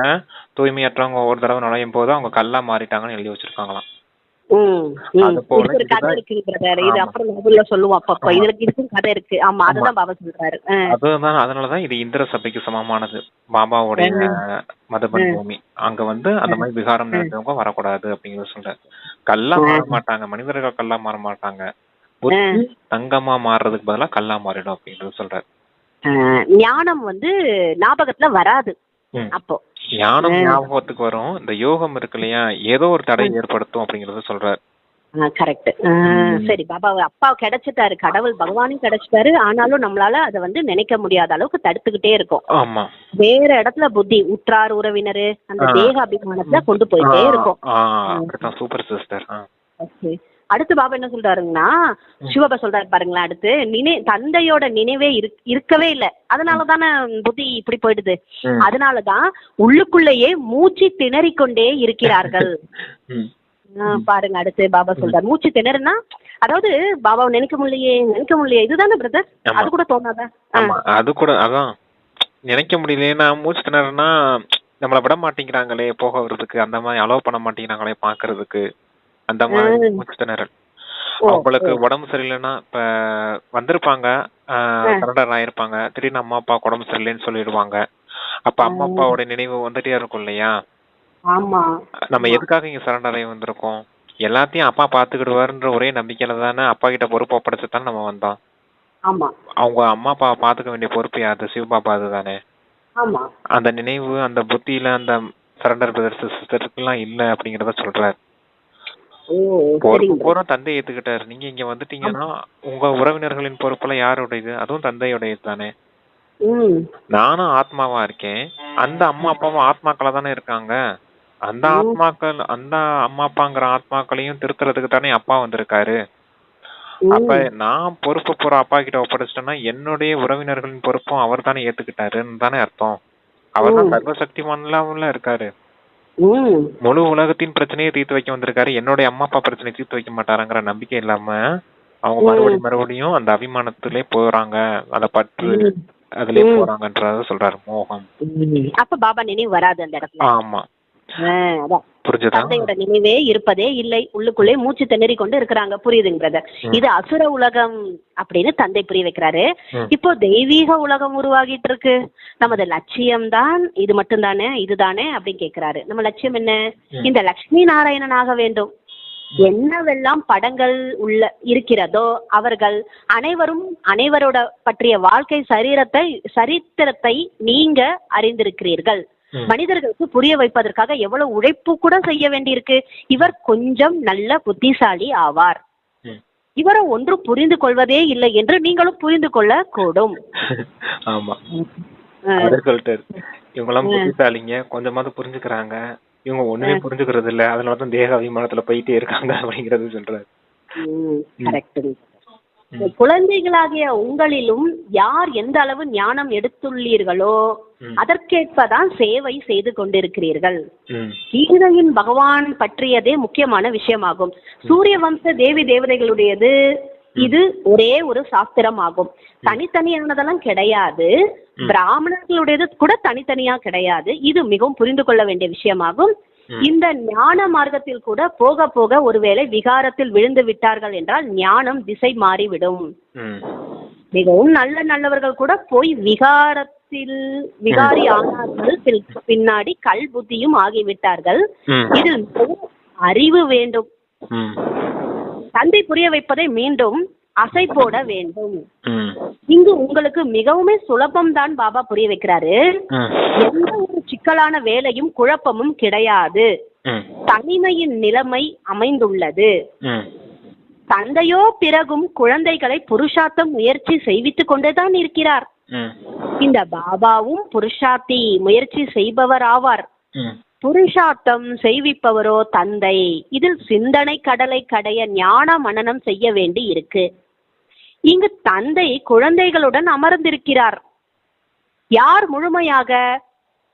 தூய்மையற்றவங்க ஒரு தடவை நுழையும் போது அவங்க கல்லா மாறிட்டாங்கன்னு எழுதி வச்சிருக்காங்களாம். அதனாலதான் இது இந்திர சபைக்கு சமமானது, பாபாவுடைய மதுபன் பூமி. அங்க வந்து அந்த மாதிரி விகாரம் நிறைஞ்சவங்க வரக்கூடாது அப்படிங்கறத சொல்றாரு. கல்லா மாற மாட்டாங்க மனிதர்கள், கல்லா மாற மாட்டாங்க, தங்கமா மாறுறதுக்கு பதிலா கல்லா மாறிடும் அப்படிங்கறது சொல்றாரு. ஞானம் வந்து ஞாபகத்துல வராது, அப்போ ஞானம் ஞாபகத்துக்கு வரும். இந்த யோகம் இருக்கு இல்லையா, ஏதோ ஒரு தடை ஏற்படுத்தும் அப்படிங்கறத சொல்றாரு. கரெக்ட். சரி, பாபா அப்பா கிடைச்சிட்டாரு, கடவுள் பகவானும் கிடைச்சிட்டாரு, ஆனாலும் நம்மளால அதை வந்து நினைக்க முடியாத அளவுக்கு தடுத்துக்கிட்டே இருக்கும். ஆமா, வேற இடத்துல புத்தி உற்றார் உறவினரு அந்த தேக அபிமானத்துல கொண்டு போயிட்டே இருக்கும். Super sister. அடுத்து பாபா என்ன சொல்றாருங்கன்னா, சிவபா சொல்றாரு பாருங்களேன், அடுத்து தந்தையோட நினைவே இருக்கவே இல்லை, அதனாலதானே புத்தி இப்படி போயிடுது. அதனாலதான் உள்ளுக்குள்ளேயே மூச்சு திணறிக்கொண்டே இருக்கிறார்கள். பாருங்க, அடுத்து பாபா சொல்றாரு மூச்சு திணறுனா, அதாவது பாபாவை நினைக்க முடியலையே இதுதானே பிரதர், அது கூட தோணாதா? அது கூட அதான் நினைக்க முடியலையேன்னா, மூச்சு திணறுனா நம்மள விட மாட்டேங்கிறாங்களே போக வர்றதுக்கு, அந்த மாதிரி அலோவ் பண்ண மாட்டேங்கிறாங்களே பாக்குறதுக்கு, அந்த மாதிரி மூச்சு திணறல். அவங்களுக்கு உடம்பு சரியில்லைன்னா, இப்ப வந்திருப்பாங்க சரண்டர் ஆயிருப்பாங்க, திடீர்னு அம்மா அப்பா உடம்பு சரியில்லைன்னு சொல்லிடுவாங்க. அப்ப அம்மா அப்பாவோட நினைவு வந்துட்டே இருக்கும் இல்லையா. நம்ம எதுக்காக இங்க சரண்டர் ஆகி வந்திருக்கோம், எல்லாத்தையும் அப்பா பாத்துக்கிடுவாருன்ற ஒரே நம்பிக்கையில தானே அப்பா கிட்ட பொறுப்பு ஒப்படைச்சுதான் நம்ம வந்தோம். அவங்க அம்மா அப்பா பாத்துக்க வேண்டிய பொறுப்பு யாரு, சிவபாபா அதுதானே. அந்த நினைவு அந்த புத்தியில அந்த சரண்டர் பிரதர்ஸ் சிஸ்டருக்கு எல்லாம் இல்ல அப்படிங்கறத சொல்றாரு. பொறுப்பு தந்தை ஏத்துக்கிட்டாரு. நீங்க இங்க வந்துட்டீங்கன்னா உங்க உறவினர்களின் பொறுப்புல யாருடையது, அதுவும் தந்தையுடையது தானே. நானும் ஆத்மாவா இருக்கேன், அந்த அம்மா அப்பாவும் ஆத்மாக்களா தானே இருக்காங்க. அந்த ஆத்மாக்கள், அந்த அம்மா அப்பாங்கிற ஆத்மாக்களையும் திருத்துறதுக்கு தானே அப்பா வந்திருக்காரு. அப்ப நான் பொறுப்பு போற அப்பா கிட்ட ஒப்படைச்சிட்டேன்னா என்னுடைய உறவினர்களின் பொறுப்பும் அவர் தானே ஏத்துக்கிட்டாருன்னு தானே அர்த்தம். அவர் தான் சர்வசக்திமான்ல இருக்காரு, முழு உலகத்தின் பிரச்சனையை தீர்த்து வைக்க வந்திருக்காரு. என்னுடைய அம்மா அப்பா பிரச்சனையை தீர்த்து வைக்க மாட்டாருங்கிற நம்பிக்கை இல்லாம அவங்க மறுபடியும் அந்த அபிமானத்திலே போறாங்க, அத பற்று அதுலயே போறாங்கன்றத சொல்றாரு. மோகம். அப்ப பாபா நினைவு வராது அந்த இடத்துல. ஆமா, தந்தையோட நினைவே இருப்பதே இல்லை, உள்ளுக்குள்ளே மூச்சு திணறி கொண்டு இருக்கிறாங்க. புரியுதுங்க பிரதர். இது அசுர உலகம் அப்படின்னு தந்தை புரிய வைக்கிறாரு. இப்போ தெய்வீக உலகம் உருவாகிட்டு இருக்கு, நமது லட்சியம் தான் இது மட்டும் தானே, இதுதானே அப்படின்னு கேக்குறாரு. நம்ம லட்சியம் என்ன? இந்த லட்சுமி நாராயணனாக வேண்டும். என்னவெல்லாம் படங்கள் உள்ள இருக்கிறதோ அவர்கள் அனைவரும் அனைவரோட பற்றிய வாழ்க்கை சரித்திரத்தை நீங்க அறிந்திருக்கிறீர்கள். மனிதர்களுக்கு புரிய வைப்பதற்காக எவ்வளவு உழைப்பு கூட செய்ய வேண்டியிருக்கு. இவர் கொஞ்சம் நல்ல புத்திசாலி ஆவார், இவரை ஒன்றும் புரிந்து கொள்வதே இல்லை என்று நீங்களும் புரிந்து கொள்ள கூடும். ஆமா, சொல்லிட்டாரு. இவங்கெல்லாம் புத்திசாலிங்க, கொஞ்சமாவது புரிஞ்சுக்கிறாங்க, இவங்க ஒண்ணுமே புரிஞ்சுக்கிறது இல்ல, அதனாலதான் தேக அபிமானத்துல போயிட்டே இருக்காங்க அப்படிங்கறது சொல்றாரு. குழந்தைகளாகிய உங்களிலும் யார் எந்த அளவு ஞானம் எடுத்துள்ளீர்களோ அதற்கேற்பதான் சேவை செய்து கொண்டிருக்கிறீர்கள். கீதையின் பகவான் பற்றியதே முக்கியமான விஷயமாகும். சூரிய வம்ச தேவி தேவதைகளுடையது இது ஒரே ஒரு சாஸ்திரம் ஆகும். தனித்தனியானதெல்லாம் கிடையாது. பிராமணர்களுடையது கூட தனித்தனியா கிடையாது. இது மிகவும் புரிந்து கொள்ள வேண்டிய விஷயமாகும். இந்த ஞான மார்க்கத்தில் கூட போக போக ஒருவேளை விகாரத்தில் விழுந்து விட்டார்கள் என்றால் ஞானம் திசை மாறிவிடும். மிகவும் நல்லவர்கள் கூட போய் விகாரி ஆனார்கள். பின்னாடி கல் புத்தியும் ஆகிவிட்டார்கள். இதில் அறிவு வேண்டும். தந்தை புரிய வைப்பதை மீண்டும் அசை போட வேண்டும். இங்கு உங்களுக்கு மிகவும் சுலபம் தான் பாபா புரிய வைக்கிறாரு. எந்த ஒரு சிக்கலான வேலையும் குழப்பமும் கிடையாது. தனிமையின் நிலைமை அமைந்துள்ளது. தந்தையோ பிறகும் குழந்தைகளை புருஷார்த்தம் முயற்சி செய்வித்துக் கொண்டுதான் இருக்கிறார். இந்த பாபாவும் புருஷார்த்தி முயற்சி செய்பவர் ஆவார். புருஷார்த்தம் செய்விப்பவரோ தந்தை. இதில் சிந்தனை கடலை கடைய ஞான மனனம் செய்ய வேண்டி இருக்கு. இங்கு தந்தை குழந்தைகளுடன் அமர்ந்திருக்கிறார். யார் முழுமையாக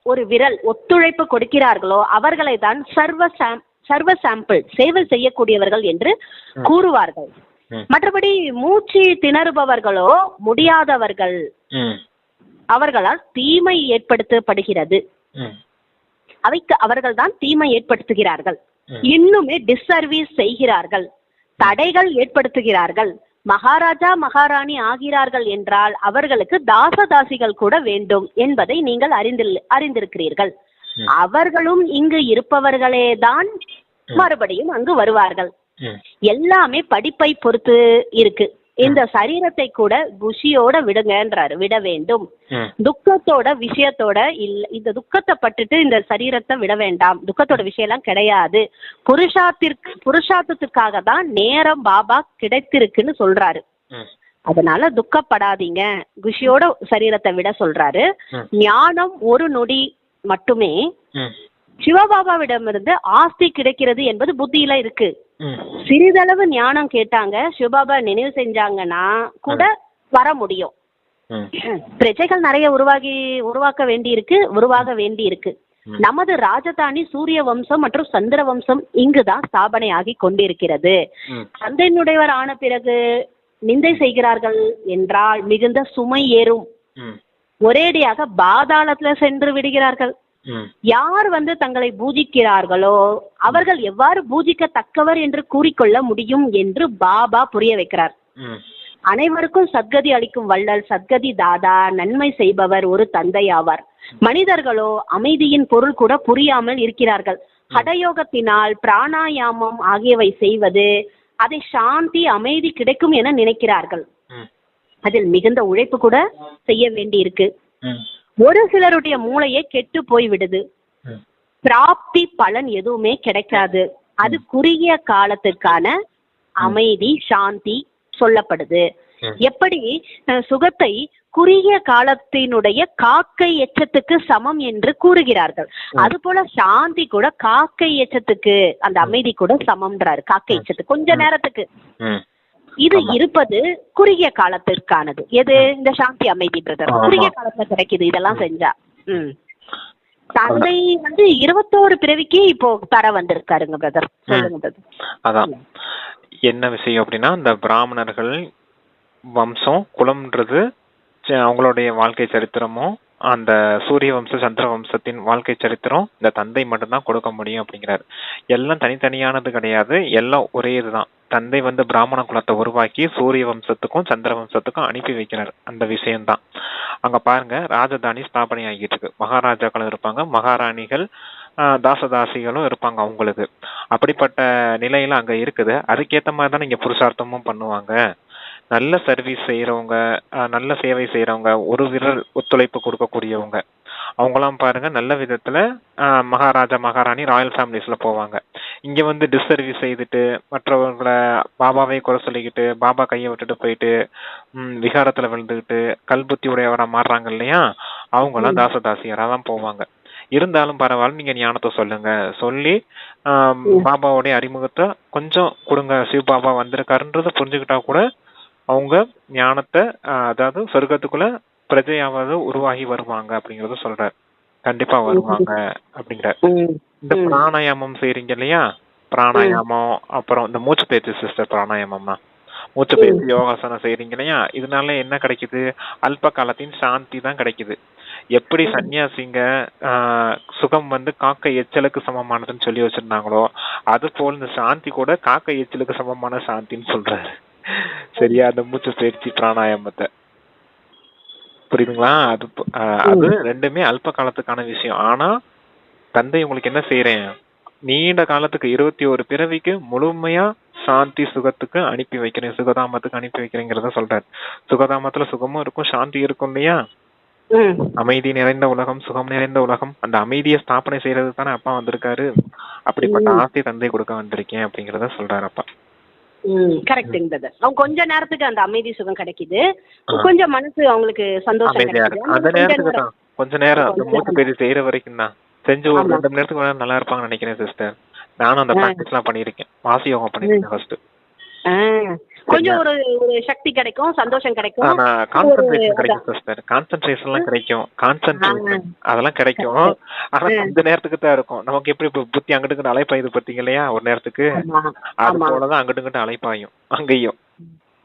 ஒரு விரல் ஒத்துழைப்பு கொடுக்கிறார்களோ அவர்களை தான் சர்வ சாம்பிள் சேவை செய்யக்கூடியவர்கள் என்று கூறுவார்கள். மற்றபடி மூச்சு திணறுபவர்களோ முடியாதவர்கள். அவர்களால் தீமை ஏற்படுத்தப்படுகிறது. அவர்கள் தான் தீமை ஏற்படுத்துகிறார்கள். இன்னுமே டிஸ்சர்வீஸ் செய்கிறார்கள். தடைகள் ஏற்படுத்துகிறார்கள். மகாராஜா மகாராணி ஆகிறார்கள் என்றால் அவர்களுக்கு தாசதாசிகள் கூட வேண்டும் என்பதை நீங்கள் அறிந்திருக்கிறீர்கள். அவர்களும் இங்கு இருப்பவர்களே தான் மறுபடியும் அங்கு வருவார்கள். எல்லாமே படிப்பை பொறுத்து இருக்கு. இந்த சரீரத்தை கூட குஷியோட விடுங்கன்றாரு. விட வேண்டும். துக்கத்தோட விஷயத்தோட இல்ல. இந்த துக்கத்தை பட்டுட்டு இந்த சரீரத்தை விட வேண்டாம். துக்கத்தோட விஷயம் எல்லாம் கிடையாது. புருஷார்த்தத்துக்காக தான் நேரம் பாபா கிடைத்திருக்குன்னு சொல்றாரு. அதனால துக்கப்படாதீங்க. குஷியோட சரீரத்தை விட சொல்றாரு. ஞானம் ஒரு நொடி மட்டுமே. சிவபாபாவிடமிருந்து ஆஸ்தி கிடைக்கிறது என்பது புத்தியில இருக்கு. சிறிதளவு ஞானம் கேட்டாங்க, சிவபாபா நினைவு செஞ்சாங்கன்னா கூட வர முடியும். பிரஜைகள் நிறைய உருவாக வேண்டி இருக்கு. நமது ராஜதானி சூரிய வம்சம் மற்றும் சந்திர வம்சம் இங்குதான் ஸ்தாபனை ஆகி கொண்டிருக்கிறது. தந்தையினுடையவர் ஆன பிறகு நிந்தை செய்கிறார்கள் என்றால் மிகுந்த சுமை ஏறும். ஒரேடியாக பாதாளத்துல சென்று விடுகிறார்கள். யார் தங்களை பூஜிக்கிறார்களோ அவர்கள் எவ்வாறு பூஜிக்கத்தக்கவர் என்று கூறிக்கொள்ள முடியும் என்று பாபா புரிய வைக்கிறார். அனைவருக்கும் சத்கதி அளிக்கும் வள்ளல் சத்கதி தாதா நன்மை செய்பவர் ஒரு தந்தை ஆவார். மனிதர்களோ அமைதியின் பொருள் கூட புரியாமல் இருக்கிறார்கள். ஹடயோகத்தினால் பிராணாயாமம் ஆகியவை செய்வது அதை சாந்தி அமைதி கிடைக்கும் என நினைக்கிறார்கள். அதில் மிகுந்த உழைப்பு கூட செய்ய வேண்டி இருக்கு. ஒரு சிலருடைய மூளையே கெட்டு போய் விடுது. பிராப்தி பலன் எதுவுமே கிடைக்காது. அது குறுகிய காலத்துக்கான அமைதி சாந்தி சொல்லப்படுது. எப்படி சுகத்தை குறுகிய காலத்தினுடைய காக்கை எச்சத்துக்கு சமம் என்று கூறுகிறார்கள், அதுபோல சாந்தி கூட காக்கை எச்சத்துக்கு அந்த அமைதி கூட சமம்ன்றாரு. காக்கை எச்சத்துக்கு கொஞ்ச நேரத்துக்கு இது இருப்பது குறுகிய காலத்திற்கானது. எது இந்த சாந்தி அமைதி பிரதர் குறுகிய காலத்துல கிடைக்குது இதெல்லாம் செஞ்சா. தந்தை 21 பிறவிக்கு இப்போ தர வந்திருக்காருங்க பிரதர். சொல்லுங்க பிரதர். அதான் என்ன விஷயம் அப்படின்னா, இந்த பிராமணர்கள் வம்சம் குலம்ன்றது அவங்களுடைய வாழ்க்கை சரித்திரமும் அந்த சூரிய வம்ச சந்திர வம்சத்தின் வாழ்க்கை சரித்திரம் இந்த தந்தை மட்டும்தான் கொடுக்க முடியும் அப்படிங்கிறாரு. எல்லாம் தனித்தனியானது கிடையாது, எல்லாம் ஒரே இதுதான். தந்தை பிராமண குலத்தை உருவாக்கி சூரிய வம்சத்துக்கும் சந்திர வம்சத்துக்கும் அனுப்பி வைக்கிறார். அந்த விஷயம்தான் அங்க பாருங்க. ராஜதானி ஸ்தாபனை ஆகிட்டு இருக்கு. மகாராஜாக்களும் இருப்பாங்க, மகாராணிகள் தாசதாசிகளும் இருப்பாங்க அவங்களுக்கு. அப்படிப்பட்ட நிலையில அங்க இருக்குது. அதுக்கேற்ற மாதிரி தான் இங்க புருஷார்த்தமும் பண்ணுவாங்க. நல்ல சர்வீஸ் செய்யறவங்க, நல்ல சேவை செய்யறவங்க, ஒரு விரல் ஒத்துழைப்பு கொடுக்கக்கூடியவங்க அவங்களாம் பாருங்க நல்ல விதத்துல மகாராஜா மகாராணி ராயல் ஃபேமிலிஸ்ல போவாங்க. இங்க டிஸ்சர்வீஸ் செய்துட்டு மற்றவர்களை பாபாவை குறை சொல்லிக்கிட்டு பாபா கையை விட்டுட்டு போயிட்டு விகாரத்துல விழுந்துக்கிட்டு கல்புத்தி உடையவரா மாறுறாங்க இல்லையா, அவங்களாம் தாசதாசியரா தான் போவாங்க. இருந்தாலும் பரவாயில்ல, நீங்க ஞானத்தை சொல்லுங்க சொல்லி பாபாவுடைய அறிமுகத்தை கொஞ்சம் கொடுங்க. சிவ பாபா வந்திருக்காருன்றத புரிஞ்சுக்கிட்டா கூட அவங்க ஞானத்தை அதாவது சொர்க்கத்துக்குள்ள பிரஜையாவது உருவாகி வருவாங்க அப்படிங்கறத சொல்றாரு. கண்டிப்பா வருவாங்க அப்படிங்கிற. இந்த பிராணாயாமம் செய்றீங்க இல்லையா, பிராணாயாமம் அப்புறம் இந்த மூச்சு பயிற்சி சிஸ்டர் பிராணாயாமம்னா மூச்சு பயிற்சி யோகாசனம் செய்றீங்க இல்லையா, இதனால என்ன கிடைக்குது? அல்ப காலத்தின் சாந்தி தான் கிடைக்குது. எப்படி சன்னியாசிங்க சுகம் வந்து காக்கை எச்சலுக்கு சமமானதுன்னு சொல்லி வச்சிருந்தாங்களோ, அது போல் இந்த சாந்தி கூட காக்கை எச்சலுக்கு சமமான சாந்தின்னு சொல்றாரு. சரியா? அந்த மூச்சு பயிற்சி பிராணாயாமத்தை புரியுதுங்களா? அது ரெண்டுமே அல்ப காலத்துக்கான விஷயம். ஆனா தந்தை உங்களுக்கு என்ன செய்யறேன், நீண்ட காலத்துக்கு 21 பிறவிக்கு முழுமையா சாந்தி சுகத்துக்கு அனுப்பி வைக்கிறேன், சுகதாமத்துக்கு அனுப்பி வைக்கிறேங்கிறத சொல்றாரு. சுகதாமத்துல சுகமும் இருக்கும், சாந்தி இருக்கும் இல்லையா? அமைதி நிறைந்த உலகம், சுகம் நிறைந்த உலகம், அந்த அமைதியை ஸ்தாபனை செய்யறது தானே அப்பா வந்திருக்காரு. அப்படிப்பட்ட ஆசை தந்தை கொடுக்க வந்திருக்கேன் அப்படிங்கறத சொல்றாரு அப்பா. கரெக்ட்டுங்க பிரதர். அவங்க கொஞ்ச நேரத்துக்கு அந்த அமைதி சுகம் கிடைக்குது, கொஞ்சம் மனசு அவங்களுக்கு சந்தோஷம் கிடைக்குது. அந்த நேரத்துக்கு தான், கொஞ்ச நேரம் அந்த மூச்சு பயிற்சி செய்யற வரைக்கும் தான். செஞ்சு ஒரு 2 மணி நேரத்துக்கு நல்லா இருப்பாங்கன்னு நினைக்கிறேன் சிஸ்டர். நானும் அந்த பிராக்டிஸ் எல்லாம் பண்ணிருக்கேன், வாசி யோகம் பண்ணிருக்கேன் ஃபர்ஸ்ட். கொஞ்சம் ஒரு சக்தி கிடைக்கும், சந்தோஷம் கிடைக்கும், கான்சென்ட்ரேஷன் கிடைக்கும் சிஸ்டர். கான்சென்ட்ரேஷன்லாம் கிடைக்கும், கான்சென்ட்ரேஷன் அதெல்லாம் கிடைக்கும். ஆனா கொஞ்ச நேரத்துக்கு தான் இருக்கும். நமக்கு எப்படி புத்தி அங்கிட்டு அலைப்பாயுது பார்த்தீங்க இல்லையா ஒரு நேரத்துக்கு, அது போலதான் அங்கிட்டு அலைப்பாயும். அங்கேயும்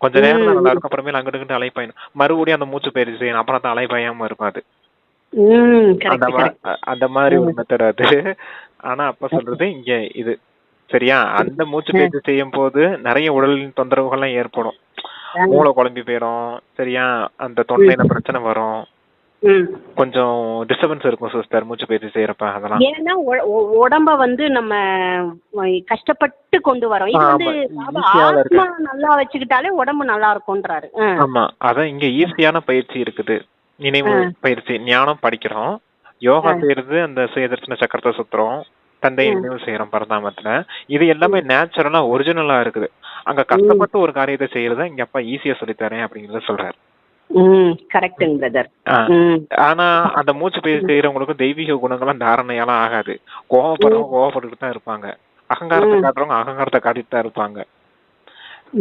கொஞ்ச நேரம் நல்லா இருக்கும், அப்புறமேல அங்கிட்டு அலைப்பாயும். மறுபடியும் அந்த மூச்சு பயிற்சி செய்யணும், அப்புறம் தான் அலைப்பாயாம இருக்கும். அது அந்த மாதிரி ஒரு மெத்தட் அது. ஆனா அப்ப சொல்றது இங்க இது சரியா? அந்த மூச்சு பயிற்சி செய்யும் போது நிறைய உடலின் தொந்தரவுகள்லாம் ஏற்படும், மூளை குழம்பி போயிடும் சரியா, அந்த தொண்டையில பிரச்சனை வரும், கொஞ்சம் டிஸ்டர்பன்ஸ் இருக்கும் சிஸ்டர் மூச்சு பயிற்சி செய்யறப்ப. அதெல்லாம் ஏன்னா உடம்ப வந்து நம்ம கஷ்டப்பட்டு கொண்டு வரோம். இது வந்து ஆத்மா நல்லா வச்சுக்கிட்டாலே உடம்பு நல்லா இருக்கும்ன்றாரு. ஆமா, அதான் இங்க ஈஸியான பயிற்சி இருக்குது. நினைவு பயிற்சி, ஞானம் படிக்கிறோம், யோகா செய்யறது அந்த சுயதர்சன சக்கரத்தை சுத்துறோம், தந்தையை நினைவு செய்யறோம் பரதாமத்துல. இது எல்லாமே நேச்சுரலா ஒரிஜினலா இருக்குது. அங்க கஷ்டப்பட்டு ஒரு காரியத்தை செய்யறத இங்க அப்பா ஈஸியா சொல்லித்தரேன் அப்படிங்கறத சொல்றாரு. ஆனா அந்த மூச்சு பயிற்சி செய்யறவங்களுக்கு தெய்வீக குணங்கள்லாம் தாரணையெல்லாம் ஆகாது. கோவப்பட்டுட்டு தான் இருப்பாங்க, அகங்காரத்தை காட்டுறவங்க அகங்காரத்தை காட்டிட்டு தான் இருப்பாங்க.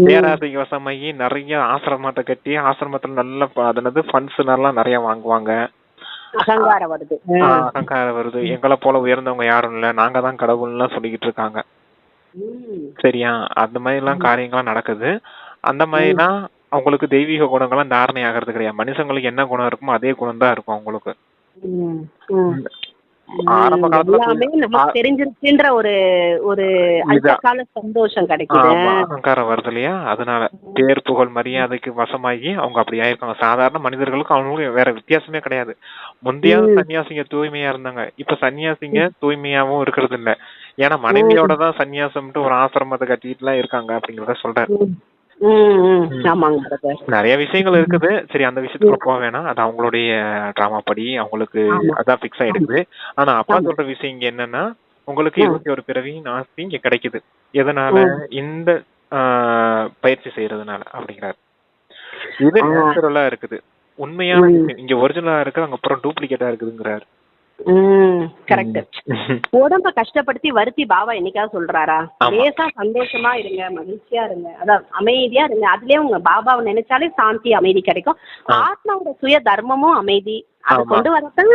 பேராசைக்கு வசமாகி நிறைய ஆசிரமத்தை கட்டி ஆசிரமத்துல நல்ல அதனது ஃபண்ட்ஸ் எல்லாம் நிறைய வாங்குவாங்க. அகங்காரம் வருது, எங்களை போல உயர்ந்தவங்க யாரும் இல்ல, நாங்க தான் கடவுள்லாம் சொல்லிக்கிட்டு இருக்காங்க சரியா? அந்த மாதிரி எல்லாம் காரியங்கள்லாம் நடக்குது. அந்த மாதிரிலாம் அவங்களுக்கு தெய்வீக குணங்கள்லாம் தாரணை ஆகிறது கிடையாது. மனுஷங்களுக்கு என்ன குணம் இருக்குமோ அதே குணம் தான் இருக்கும் அவங்களுக்கு. ஆரம்ப காலத்துல தெரிஞ்சிருச்சுன்ற ஒரு சந்தோஷம் கிடைக்குது, அகங்காரம் வருது இல்லையா? அதனால பேர் புகழ் மரியாதைக்கு வசமாகி அவங்க அப்படி ஆயிருக்காங்க. சாதாரண மனிதர்களுக்கும் அவங்களுக்கு வேற வித்தியாசமே கிடையாது. முந்தையாவது சன்னியாசிங்க தூய்மையா இருந்தாங்க, இப்ப சன்னியாசிங்க தூய்மையாவும் இருக்கிறது இல்ல. ஏன்னா மனைவியோட தான் சன்னியாசம்ட்டு ஒரு ஆசிரமத்தை கட்டிட்டு எல்லாம் இருக்காங்க அப்படிங்கறத சொல்றாரு. நிறைய விஷயங்கள் இருக்குது. சரி, அந்த விஷயத்துக்குள்ள போக வேணாம், அது அவங்களுடைய டிராமா படி அவங்களுக்கு அதான் பிக்ஸ் ஆயிடுது. ஆனா அப்பா சொல்ற விஷயம் இங்க என்னன்னா, உங்களுக்கு 21 பிறவி நாஸ்தி இங்க கிடைக்குது. எதனால? இந்த பயிற்சி செய்யறதுனால அப்படிங்கிறாரு. இது நேச்சுரலா இருக்குது, உண்மையான விஷயம். இங்க ஒரிஜினலா இருக்கு, அங்க அப்புறம் டூப்ளிகேட்டா இருக்குதுங்கிறாரு. கரெக்ட். உடம்ப கஷ்டப்படுத்தி வருத்தி பாபா என்னைக்காவது சொல்றாரா? லேசா சந்தோஷமா இருங்க, மகிழ்ச்சியா இருங்க, அதான் அமைதியா இருங்க. அதுலயே உங்க பாபாவை நினைச்சாலே சாந்தி அமைதி கிடைக்கும். ஆத்மாவோட சுய தர்மமும் அமைதி அதை கொண்டு வரதான்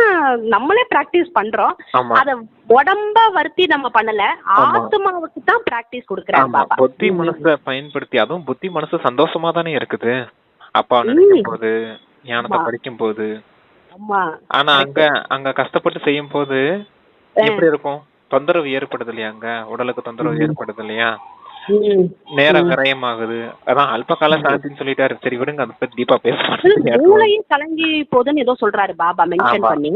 நம்மளே பிராக்டிஸ் பண்றோம். அத உடம்ப வருத்தி நம்ம பண்ணல, ஆத்மாவுக்கு தான் பிராக்டிஸ் கொடுக்கறாரு பாபா. புத்தி மனசை பயன்படுத்தி, அதுவும் புத்தி மனசு சந்தோஷமா தானே இருக்குது அப்பா நினைக்கும் போது, ஞானத்தை படிக்கும் போது. ஆனா அங்க கஷ்டப்பட்டு செய்யும் போது எப்படி இருக்கும்? தொந்தரவு ஏற்படுது இல்லையா? அங்க உடலுக்கு தொந்தரவு ஏற்படுது இல்லையா? நேரம் விரயமாகுது. அதான் அல்பகால சாந்தின்னு சொல்லிட்டாரு. சரி விடுங்க, அதை பத்தி டீப்பா பேச மாட்டேன். மூளையும் கலங்கி போதுன்னு ஏதோ சொல்றாரு பாபா மென்ஷன் பண்ணி.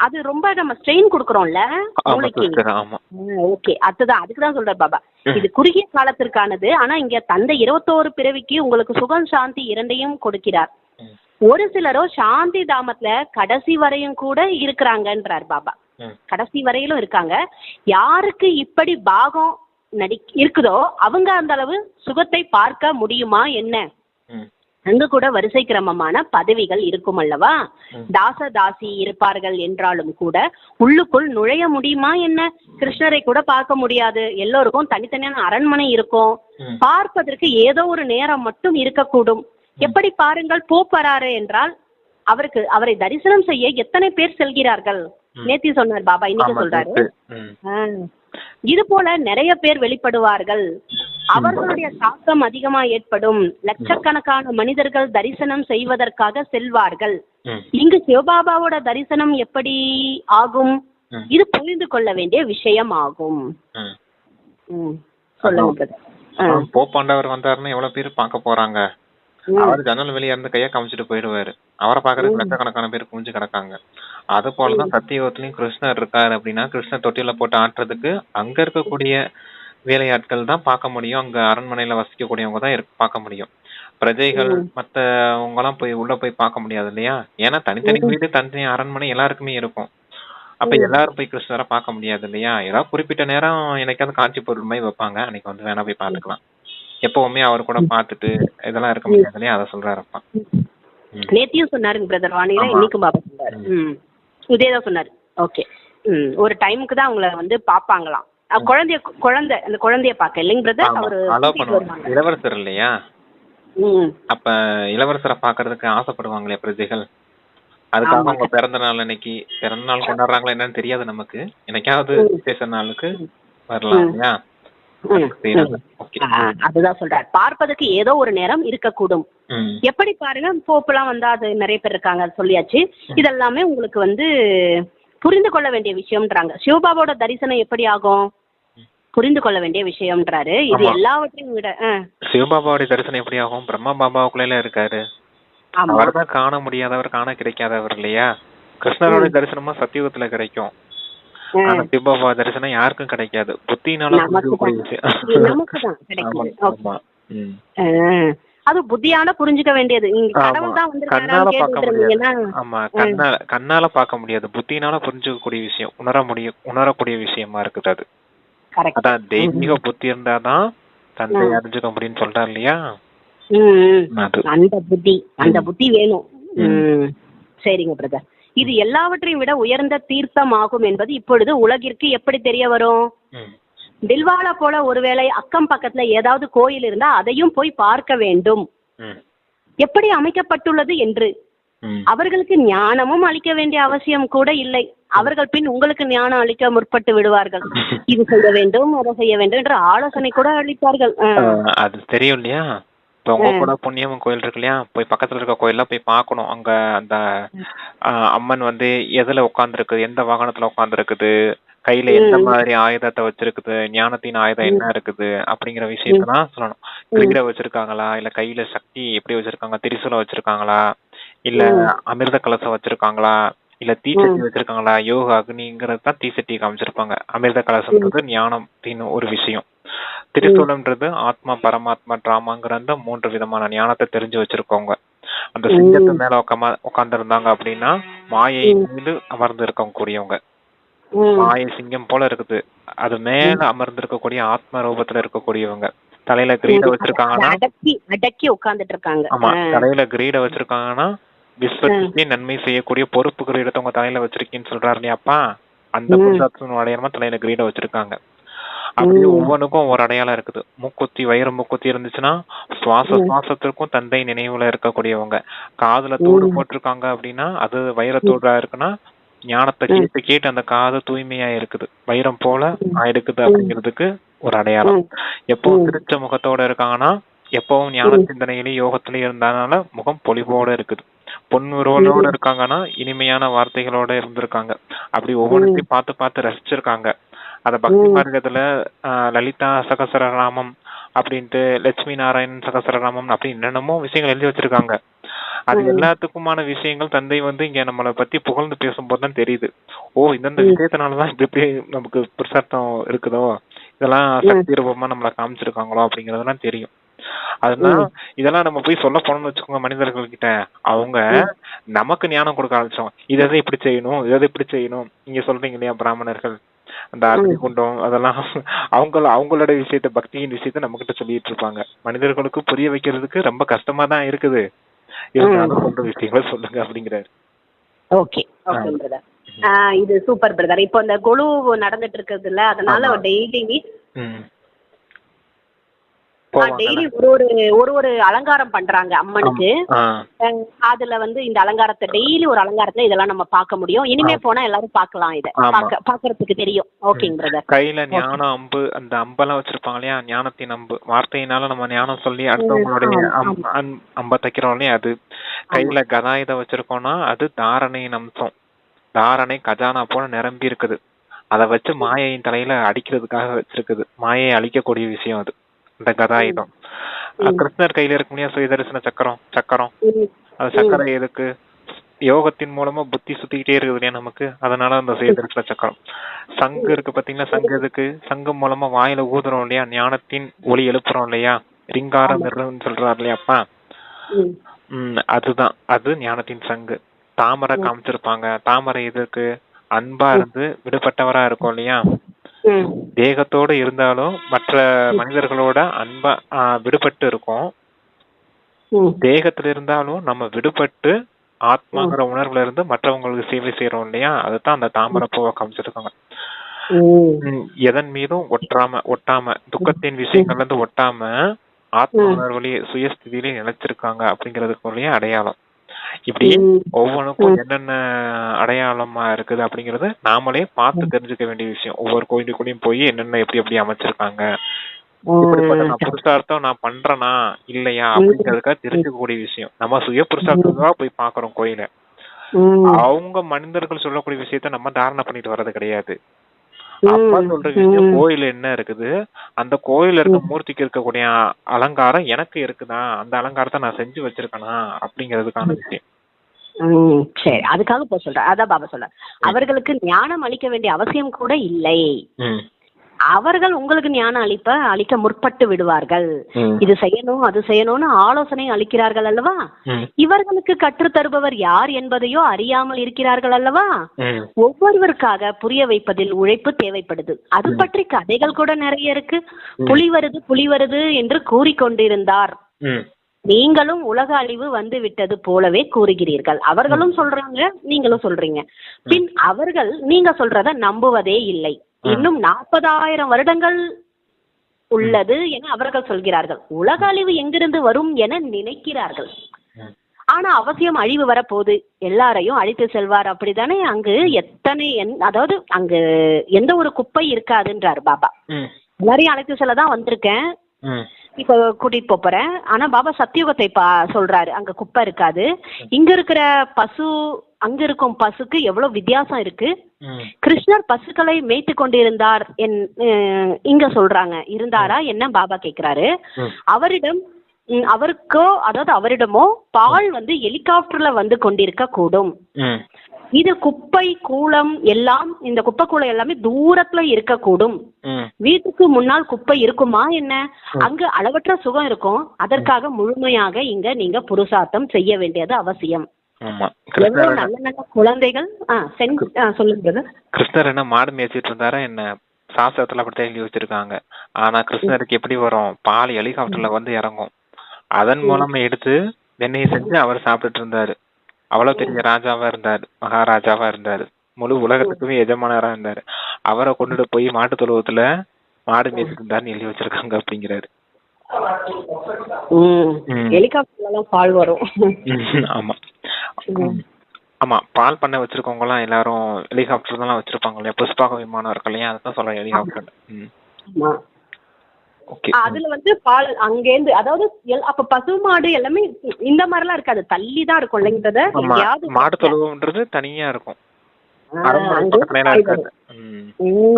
அது ரொம்ப நம்ம ஸ்ட்ரெயின் கொடுக்கறோம்ல மூளைக்கு. ஓகே, அதுதான் அதுக்குதான் சொல்றாரு பாபா. இது குறுகிய காலத்திற்கானது. ஆனா இங்க தந்தை 21 பிறவிக்கு உங்களுக்கு சுகம் சாந்தி இரண்டையும் கொடுக்கிறார். ஒரு சிலரோ சாந்தி தாமத்துல கடைசி வரையும் கூட இருக்கிறாங்கன்றார் பாபா. கடைசி வரையிலும் இருக்காங்க. யாருக்கு இப்படி பாகம் இருக்குதோ அவங்க அந்த அளவு சுகத்தை பார்க்க முடியுமா என்ன? அங்கு கூட வரிசை கிரமமான பதவிகள் இருக்கும் அல்லவா? தாசி இருப்பார்கள் என்றாலும் கூட உள்ளுக்குள் நுழைய முடியுமா என்ன? கிருஷ்ணரை கூட பார்க்க முடியாது. எல்லோருக்கும் தனித்தனியான அரண்மனை இருக்கும். பார்ப்பதற்கு ஏதோ ஒரு நேரம் மட்டும் இருக்கக்கூடும். எப்படி பாருங்கள், போப்பறாரு என்றால் அவரை தரிசனம் செய்ய எத்தனை பேர் செல்கிறார்கள்? நேத்தி சொன்னார் பாபா, இன்னைக்கு சொல்றாரு. இது போல நிறைய பேர் வெளிப்படுவார்கள். அவர்களுடைய தாக்கம் அதிகமா ஏற்படும். லட்சக்கணக்கான மனிதர்கள் தரிசனம் செய்வதற்காக செல்வார்கள். இங்கு சிவபாபாவோட தரிசனம் எப்படி ஆகும்? இது புரிந்து கொள்ள வேண்டிய விஷயம் ஆகும். சொல்லுங்க. போப்பாண்டவர் வந்தாருன்னா எவ்வளவு பேர் பார்க்க போறாங்க. அவர் ஜன்னல் வெளியா இருந்து கையா காமிச்சிட்டு போயிடுவாரு. அவரை பாக்குறதுக்கு லட்சக்கணக்கான பேர் குமிஞ்சு கிடக்காங்க. அது போலதான் சத்தியுகத்திலயும் கிருஷ்ணர் இருக்காரு அப்படின்னா கிருஷ்ணர் தொட்டில போட்டு ஆட்டுறதுக்கு அங்க இருக்கக்கூடிய வேலையாட்கள் தான் பார்க்க முடியும். அங்க அரண்மனையில வசிக்கக்கூடியவங்க தான் பார்க்க முடியும். பிரஜைகள் மத்தவங்க எல்லாம் போய் உள்ள போய் பார்க்க முடியாது இல்லையா? ஏன்னா தனித்தனி வீடு தனித்தனி அரண்மனை எல்லாருக்குமே இருக்கும். அப்ப எல்லாரும் போய் கிருஷ்ணரை பார்க்க முடியாது இல்லையா? ஏதாவது குறிப்பிட்ட நேரம் எனக்காவது காட்சி பொருள் மாதிரி வைப்பாங்க. அன்னைக்கு வந்து வேணா போய் பாத்துக்கலாம். எப்பவுமே அவர் கூட பாத்துட்டு இதெல்லாம் இருக்க முடியாது இல்லையா? அதை சொல்றாருப்பா. நேத்தியும் சொன்னாருங்க பிரதர் வாணியில, இன்னைக்கும் பாப்பா சொன்னாரு. இதேதான் சொன்னாரு. ஓகே. ஒரு டைமுக்கு தான் அவங்கள வந்து பாப்பாங்களாம். அந்த குழந்தைய பாக்க இல்லைங்க பிரதர். அவரு இளவரசர் இல்லையா? அப்ப இளவரசரை பாக்குறதுக்கு ஆசைப்படுவாங்களே பிரஜைகள். அதுக்காக அவங்க பிறந்த நாள் அன்னைக்கு பிறந்த நாள் கொண்டாடுறாங்களா என்னன்னு தெரியாது நமக்கு. என்னைக்காவது விசேஷ நாளுக்கு வரலாம் இல்லையா? அதுதான் சொல்றாரு. பார்ப்பதற்கு ஏதோ ஒரு நேரம் இருக்கக்கூடும். எப்படி பாருங்க, போப்பெல்லாம் வந்தா அது நிறைய பேர் இருக்காங்க, அது சொல்லியாச்சு. இதெல்லாமே உங்களுக்கு வந்து புரிந்து கொள்ள வேண்டிய விஷயம்ன்றாங்க. சிவபாபாவோட தரிசனம் எப்படி ஆகும்? புரிந்து கொள்ள வேண்டிய விஷயம்ன்றாரு. இது எல்லாவற்றையும் விட சிவபாபாவோட தரிசனம் எப்படி ஆகும்? பிரம்மா பாபாவுக்குள்ள இருக்காரு. அவர்தான் காண முடியாதவர், காண கிடைக்காதவர் இல்லையா? கிருஷ்ணரோட தரிசனமா சத்தியுகத்துல கிடைக்கும். ஆனா சிவபாபா தரிசனம் யாருக்கும் கிடைக்காது. புத்தினால அது புத்தியால புரிஞ்சுக்க வேண்டியது. கண்ணால பாக்க முடியாது, புத்தினால புரிஞ்சுக்கக்கூடிய விஷயம், உணரக்கூடிய விஷயமா இருக்குது. அது அதான் தெய்வீக புத்தி இருந்தாதான் தந்தை அறிஞ்சுக்க முடியும்னு சொல்றாரு இல்லையா? அந்த புத்தி வேணும். சரிங்க பிரதர். இது எல்லாவற்றையும் விட உயர்ந்த தீர்த்தம் ஆகும் என்பது இப்பொழுது உலகிற்கு எப்படி தெரிய வரும்? தில்வாலா போல ஒருவேளை அக்கம் பக்கத்துல ஏதாவது கோயில் இருந்தா அதையும் போய் பார்க்க வேண்டும். எப்படி அமைக்கப்பட்டுள்ளது என்று அவர்களுக்கு ஞானமும் அளிக்க வேண்டிய அவசியம் கூட இல்லை. அவர்கள் பின் உங்களுக்கு ஞானம் அளிக்க முற்பட்டு விடுவார்கள். இது செய்ய வேண்டும், அதை செய்ய வேண்டும் என்ற ஆலோசனை கூட அளிப்பார்கள். அது தெரியும் இல்லையா? இப்போ உங்க கூட புண்ணியம் கோயில் இருக்கு இல்லையா? போய் பக்கத்துல இருக்க கோயில போய் பார்க்கணும். அங்க அந்த அம்மன் வந்து எதுல உட்காந்துருக்குது, எந்த வாகனத்துல உட்காந்துருக்குது, கையில எந்த மாதிரி ஆயுதத்தை வச்சிருக்குது, ஞானத்தின் ஆயுதம் என்ன இருக்குது அப்படிங்கிற விஷயத்தான் சொல்லணும். கிரீட வச்சிருக்காங்களா, இல்ல கையில சக்தி எப்படி வச்சிருக்காங்க, திரிசூலம் வச்சிருக்காங்களா, இல்ல அமிர்த கலசம் வச்சிருக்காங்களா, இல்ல தீச்சட்டி வச்சிருக்காங்களா? யோக அக்னிங்கிறது தான் தீச்சட்டி காமிச்சிருப்பாங்க. அமிர்த கலசம்ன்றது ஞானத்தின் ஒரு விஷயம். திரிசூலம்ன்றது ஆத்மா, பரமாத்மா, டிராமாங்கிற அந்த 3 விதமான ஞானத்தை தெரிஞ்சு வச்சிருக்கவங்க. அந்த சிங்கத்து மேல உட்கார்ந்து இருந்தாங்க அப்படின்னா மாயை மீது அமர்ந்து இருக்க கூடியவங்க. மாயை சிங்கம் போல இருக்குது, அது மேல அமர்ந்து இருக்கக்கூடிய ஆத்ம ரூபத்துல இருக்கக்கூடியவங்க. தலையில கிரீட வச்சிருக்காங்கன்னா அடக்கி உட்கார்ந்துட்டு இருக்காங்க. ஆமா, தலையில கிரீட வச்சிருக்காங்கன்னா விஸ்வத்துக்கே நன்மை செய்யக்கூடிய பொறுப்பு கிரீடத்தை உங்க தலையில வச்சிருக்கீன்னு சொல்றாரு இல்லையாப்பா? அந்த புருஷார்த்தம் அடையாளமா தலையில கிரீட வச்சிருக்காங்க. அப்படியே ஒவ்வொன்றுக்கும் ஒரு அடையாளம் இருக்குது. மூக்குத்தி, வயிறு மூக்குத்தி இருந்துச்சுன்னா சுவாசத்திற்கும் தந்தை நினைவுல இருக்கக்கூடியவங்க. காதுல தூடு போட்டிருக்காங்க அப்படின்னா அது வைரத்தூடா இருக்குன்னா ஞானத்தை கேட்டு அந்த காது தூய்மையா இருக்குது, வைரம் போல ஆயிடுக்குது அப்படிங்கிறதுக்கு ஒரு அடையாளம். எப்பவும் திருச்ச முகத்தோட இருக்காங்கன்னா எப்பவும் ஞான சிந்தனையிலேயும் யோகத்திலயும் இருந்ததுனால முகம் பொலிவோட இருக்குது. பொன்னுருவலோட இருக்காங்கன்னா இனிமையான வார்த்தைகளோட இருந்திருக்காங்க. அப்படி ஒவ்வொன்றையும் பார்த்து பார்த்து ரசிச்சிருக்காங்க. அத பக்தி மார்க்கத்துல லலிதா சகசரநாமம் அப்படின்ட்டு, லட்சுமி நாராயணன் சகசரநாமம் அப்படி என்னென்னமோ விஷயங்கள் எழுதி வச்சிருக்காங்க. அது எல்லாத்துக்குமான விஷயங்கள் தந்தை வந்து இங்க நம்மளை பத்தி புகழ்ந்து பேசும்போதுதான் தெரியுது. இந்தந்த விஷயத்தினாலதான் இப்படி நமக்கு புருஷார்த்தம் இருக்குதோ, இதெல்லாம் சக்தி ரூபமா நம்மளை காமிச்சிருக்காங்களோ அப்படிங்கறதெல்லாம் தெரியும். அதனால இதெல்லாம் நம்ம போய் சொல்ல போனோம்னு வச்சுக்கோங்க மனிதர்கள் கிட்ட, அவங்க நமக்கு ஞானம் கொடுக்க ஆரம்பிச்சோம். இதை இப்படி செய்யணும், இதை இப்படி செய்யணும். நீங்க சொல்றீங்க இல்லையா பிராமணர்கள் அந்த அக்னி குண்டம், அதெல்லாம் அவங்களோட விஷயத்த, பக்தியின் விஷயத்த நம்ம கிட்ட சொல்லிட்டு இருப்பாங்க. மனிதர்களுக்கு புரிய வைக்கிறதுக்கு ரொம்ப கஷ்டமா தான் இருக்குது. இருந்தாலும் சொல்ற விஷயங்களை சொல்லுங்க அப்படிங்கிறாரு. ஓகே பிரதர், இது சூப்பர் பிரதர். இப்போ இந்த குழு நடந்துட்டு இருக்குது இல்ல, அதனால டெய்லி டெய்லி ஒரு ஒரு அலங்காரம் பண்றாங்க அம்மனுக்கு. அதுல வந்து இந்த அலங்காரத்தை டெய்லி ஒரு அலங்காரத்துல இதெல்லாம் நம்ம பார்க்க முடியும். இனிமே போனா எல்லாரும் பார்க்கலாம், இதை பாக்குறதுக்கு தெரியும். ஓகேங்க பிரதர். கையில ஞானம் அம்பு, அந்த அம்பெல்லாம் வச்சிருப்பாங்க இல்லையா, ஞானத்தின் அம்பு. வார்த்தையினால நம்ம ஞானம் சொல்லி அடுத்தவங்களுடைய அம்ப தைக்கிறோம் இல்லையா, அது. கையில கதாயுதம் வச்சிருக்கோம்னா அது தாரணையின் அம்சம். தாரணை கஜானா போல நிரம்பி இருக்குது. அதை வச்சு மாயையின் தலையில அடிக்கிறதுக்காக வச்சிருக்குது. மாயையை அழிக்கக்கூடிய விஷயம் அது, இந்த கதாயுதம். கிருஷ்ணர் கையில இருக்க முடியாது சுயதரிசன சக்கரம். அது சக்கரை எதுக்கு? யோகத்தின் மூலமா புத்தி சுத்திக்கிட்டே இருக்குது இல்லையா நமக்கு, அதனால அந்த சுயதரிசன சக்கரம். சங்கு இருக்கு பாத்தீங்கன்னா, சங்கு எதுக்கு? சங்கு மூலமா வாயில ஊதுறோம் இல்லையா, ஞானத்தின் ஒளி எழுப்புறோம் இல்லையா, ரிங்காரம் சொல்றாரு இல்லையா அப்பா. அதுதான், அது ஞானத்தின் சங்கு. தாமரை காமிச்சிருப்பாங்க. தாமரை எதுக்கு? அன்பா இருந்து விடுபட்டவரா இருக்கும் இல்லையா, தேகத்தோடு இருந்தாலும் மற்ற மனிதர்களோட அன்பா விடுபட்டு இருக்கும். தேகத்துல இருந்தாலும் நம்ம விடுபட்டு ஆத்மாங்கிற உணர்வுல இருந்து மற்றவங்களுக்கு சேவை செய்யறோம் இல்லையா, அதுதான் அந்த தாமரை பூவை காமிச்சிருக்காங்க. எதன் மீதும் ஒட்டாம துக்கத்தின் விஷயங்கள்ல இருந்து ஒட்டாம ஆத்ம உணர்வுலயே சுயஸ்திதியிலே நிலைச்சிருக்காங்க அப்படிங்கறதுக்குள்ளேயே அடையாளம். இப்படி ஒவ்வொன்றுக்கும் என்னென்ன அடையாளமா இருக்குது அப்படிங்கறது நாமளே பார்த்து தெரிஞ்சுக்க வேண்டிய விஷயம். ஒவ்வொரு கோயிலுக்குள்ளயும் போய் என்னென்ன எப்படி அமைச்சிருக்காங்க, இப்படிப்பட்ட நான் புருஷார்த்தம் நான் பண்றேனா இல்லையா அப்படிங்கறதுக்காக தெரிஞ்சுக்கக்கூடிய விஷயம். நம்ம சுய புருஷார்த்தம் போய் பாக்குறோம் கோயில. அவங்க மனிதர்கள் சொல்லக்கூடிய விஷயத்த நம்ம தாரணை பண்ணிட்டு வர்றது கிடையாது. அப்பா சொல்ற விஷயம் கோயில என்ன இருக்குது, அந்த கோயில இருக்க மூர்த்திக்கு இருக்கக்கூடிய அலங்காரம் எனக்கு இருக்குதா, அந்த அலங்காரத்தை நான் செஞ்சு வச்சிருக்கேனா அப்படிங்கறதுக்கான விஷயம். சரி, அதுக்காக போய் சொல்றேன். அதான் பாபா சொல்ற, அவர்களுக்கு ஞானம் அளிக்க வேண்டிய அவசியம் கூட இல்லை. அவர்கள் உங்களுக்கு ஞானம் அளிக்க முற்பட்டு விடுவார்கள். இது செய்யணும் அது செய்யணும்னு ஆலோசனை அளிக்கிறார்கள் அல்லவா. இவர்களுக்கு கற்றுத் தருபவர் யார் என்பதையோ அறியாமல் இருக்கிறார்கள் அல்லவா. ஒவ்வொருவருக்காக புரிய வைப்பதில் உழைப்பு தேவைப்படுது. அது பற்றி கதைகள் கூட நிறைய இருக்கு. புலி வருது என்று கூறிக்கொண்டிருந்தார். நீங்களும் உலக அழிவு வந்து விட்டது போலவே கூறுகிறீர்கள். அவர்களும் சொல்றாங்க, நீங்களும் சொல்றீங்க. பின் அவர்கள் நீங்க சொல்றத நம்புவதே இல்லை. இன்னும் 40,000 வருடங்கள் உள்ளது என அவர்கள் சொல்கிறார்கள். உலக அழிவு எங்கிருந்து வரும் என நினைக்கிறார்கள். ஆனா அவசியம் அழிவு வரப்போகுது, எல்லாரையும் அழித்து செல்வார். அப்படித்தானே? அங்கு அதாவது அங்கு எந்த ஒரு குப்பை இருக்காதுன்றாரு பாபா. எல்லாரையும் அழைத்து செல்லதான் வந்திருக்கேன், இப்ப கூட்டிட்டு போறேன். ஆனா பாபா சத்தியுகத்தை சொல்றாரு, அங்க குப்பை இருக்காது. இங்க இருக்கிற பசு, அங்க இருக்கும் பசுக்கு எவ்வளவு வித்தியாசம் இருக்கு. கிருஷ்ணர் பசுக்களை மேய்த்து கொண்டிருந்தார் இங்க சொல்றாங்க. இருந்தாரா என்ன பாபா கேக்குறாரு. அவரிடமோ பால் வந்து ஹெலிகாப்டர்ல வந்து கொண்டிருக்க கூடும். இது குப்பை கூளம் எல்லாம், இந்த குப்பை கூளம் எல்லாமே தூரத்துல இருக்கக்கூடும். வீட்டுக்கு முன்னால் குப்பை இருக்குமா என்ன? அங்கு அளவற்ற சுகம் இருக்கும். அதற்காக முழுமையாக இங்க நீங்க புருஷார்த்தம் செய்ய வேண்டியது அவசியம். எவ்வளவு நல்ல நல்ல குழந்தைகள். சொல்லுங்க. கிருஷ்ணர் என்ன மாடு மேய்ச்சிட்டு இருந்தாரா என்ன? சாஸ்திரத்துல அப்படித்தான் எழுதி வச்சிருக்காங்க. ஆனா கிருஷ்ணருக்கு எப்படி வரும்? பால் ஹெலிகாப்டர்ல வந்து இறங்கும். அதன் மூலமா எடுத்து வெண்ணெயை செஞ்சு அவர் சாப்பிட்டுட்டு இருந்தாரு. அவ்வளவு பெரிய ராஜாவா இருந்தாரு, மகாராஜாவா இருந்தாரு, முழு உலகத்துக்குமே எஜமானரா இருந்தாரு. அவரை கொண்டுட்டு போய் மாட்டு தொழுவத்துல மாடு மேய்ச்சிட்டு இருந்தாருன்னு எழுதி வச்சிருக்காங்க அப்படிங்கிறாரு. பால் வரும். ஆமா ஆமா, பால் பண்ண வச்சிருக்கவங்க எல்லாம் எல்லாரும் ஹெலிகாப்டர் தான் வச்சிருப்பாங்க இல்லையா, புஷ்பாக விமானம் இருக்கு இல்லையா, அதான் சொல்றேன் ஹெலிகாப்டர். அதுல வந்து பால் அங்கேருந்து, அதாவது அப்ப பசு மாடு எல்லாமே இந்த மாதிரி எல்லாம் இருக்காது, தள்ளிதான் இருக்கும் இல்லைங்கிறத. மாடு தொழுவம்ன்றது தனியா இருக்கும், அரண்மனை பக்கத்துல எல்லாம் இருக்காது.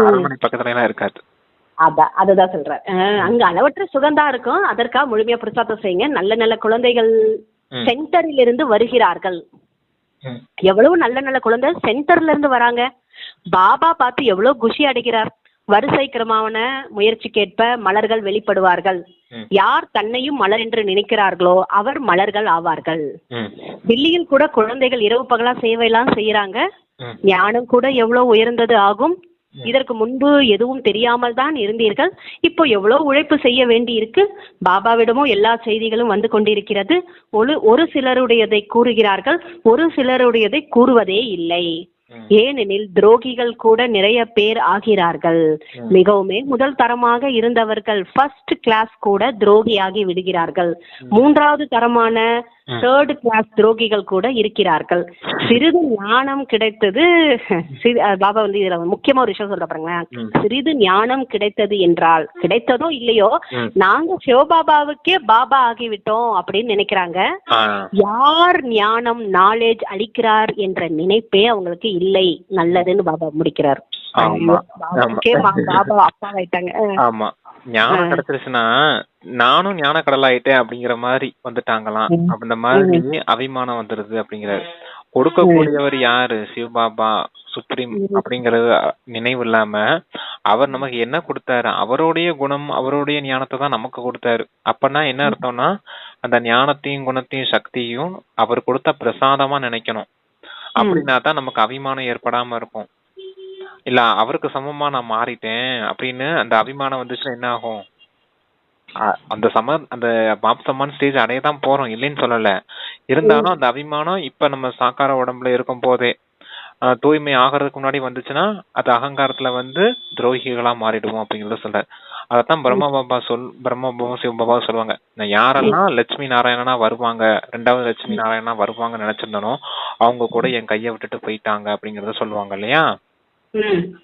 அரண்மனை பக்கத்துல எல்லாம் இருக்காது. அதுதான் சொல்றேன். அங்க அளவற்ற சுகந்தா இருக்கும். அதற்காக முழுமையா பிரச்சாரம் செய்யுங்க. நல்ல நல்ல குழந்தைகள் சென்டரில் இருந்து வருகிறார்கள். எவ்வளவு நல்ல நல்ல குழந்தை சென்டர்ல இருந்து வராங்க. பாபா பார்த்து எவ்வளவு குஷி அடைகிறார். வரிசை கிரமமான முயற்சிக்கேற்ப மலர்கள் வெளிப்படுவார்கள். யார் தன்னையும் மலர் என்று நினைக்கிறார்களோ அவர் மலர்கள் ஆவார்கள். டெல்லியில் கூட குழந்தைகள் இரவு பகலா சேவையெல்லாம் செய்யறாங்க. ஞானம் கூட எவ்வளவு உயர்ந்தது ஆகும். இதற்கு முன்பு எதுவும் தெரியாமல் தான் இருந்தீர்கள். இப்போ எவ்வளவு உழைப்பு செய்ய வேண்டி இருக்கு. பாபாவிடமும் எல்லா செய்திகளும் வந்து கொண்டிருக்கிறது. ஒரு சிலருடையதை கூறுகிறார்கள், ஒரு சிலருடையதை கூறுவதே இல்லை. ஏனெனில் துரோகிகள் கூட நிறைய பேர் ஆகிறார்கள். மிகவுமே முதல் தரமாக இருந்தவர்கள் ஃபர்ஸ்ட் கிளாஸ் கூட துரோகியாகி விடுகிறார்கள். மூன்றாவது தரமான தேர்ட் கிளாஸ் துரோகிகள் கூட இருக்கிறார்கள். சிறிது ஞானம் கிடைத்தது, பாபா வந்து இதுல முக்கியமா ஒரு விஷயம் சொல்ற பாருங்களேன். சிறிது ஞானம் கிடைத்தது என்றால், கிடைத்ததோ இல்லையோ, நாங்க சிவபாபாவுக்கே பாபா ஆகிவிட்டோம் அப்படின்னு நினைக்கிறாங்க. யார் ஞானம் நாலேஜ் அளிக்கிறார் என்ற நினைப்பே அவங்களுக்கு இல்லை. நல்லதுன்னு பாபா முடிக்கிறார். பாபா அப்பா ஆயிட்டாங்க. ஆமா, ஞானம் கிடைச்சிருச்சுன்னா நானும் ஞான கடல் ஆயிட்டேன் அப்படிங்கிற மாதிரி வந்துட்டாங்களாம். அந்த மாதிரி அபிமானம் வந்துருது அப்படிங்கிறாரு. கொடுக்கக்கூடியவர் யாரு? சிவபாபா சுப்ரீம் அப்படிங்கறது நினைவு இல்லாம அவர் நமக்கு என்ன கொடுத்தாரு? அவருடைய குணம், அவருடைய ஞானத்தை தான் நமக்கு கொடுத்தாரு. அப்பன்னா என்ன அர்த்தம்னா, அந்த ஞானத்தையும் குணத்தையும் சக்தியும் அவர் கொடுத்த பிரசாதமா நினைக்கணும். அப்படின்னா தான் நமக்கு அபிமானம் ஏற்படாம இருக்கும். இல்ல அவருக்கு சமமா நான் மாறிட்டேன் அப்படின்னு அந்த அபிமானம் வந்துச்சுன்னா என்ன ஆகும்? அந்த அந்த மாம்சமான ஸ்டேஜ் அடையதான் போறோம், இல்லைன்னு சொல்லல. இருந்தாலும் அந்த அபிமானம் இப்ப நம்ம சாக்கார உடம்புல இருக்கும் போதே தூய்மை ஆகிறதுக்கு முன்னாடி வந்துச்சுன்னா அது அகங்காரத்துல வந்து துரோகிகளா மாறிடுவோம் அப்படிங்கறத சொல்றாரு. அதத்தான் பிரம்மபாபா சிவபாபா சொல்லுவாங்க. யாரெல்லாம் லட்சுமி நாராயணனா வருவாங்க, 2வது லட்சுமி நாராயணனா வருவாங்கன்னு நினைச்சிருந்தனோ அவங்க கூட என் கையை விட்டுட்டு போயிட்டாங்க அப்படிங்கறத சொல்லுவாங்க இல்லையா?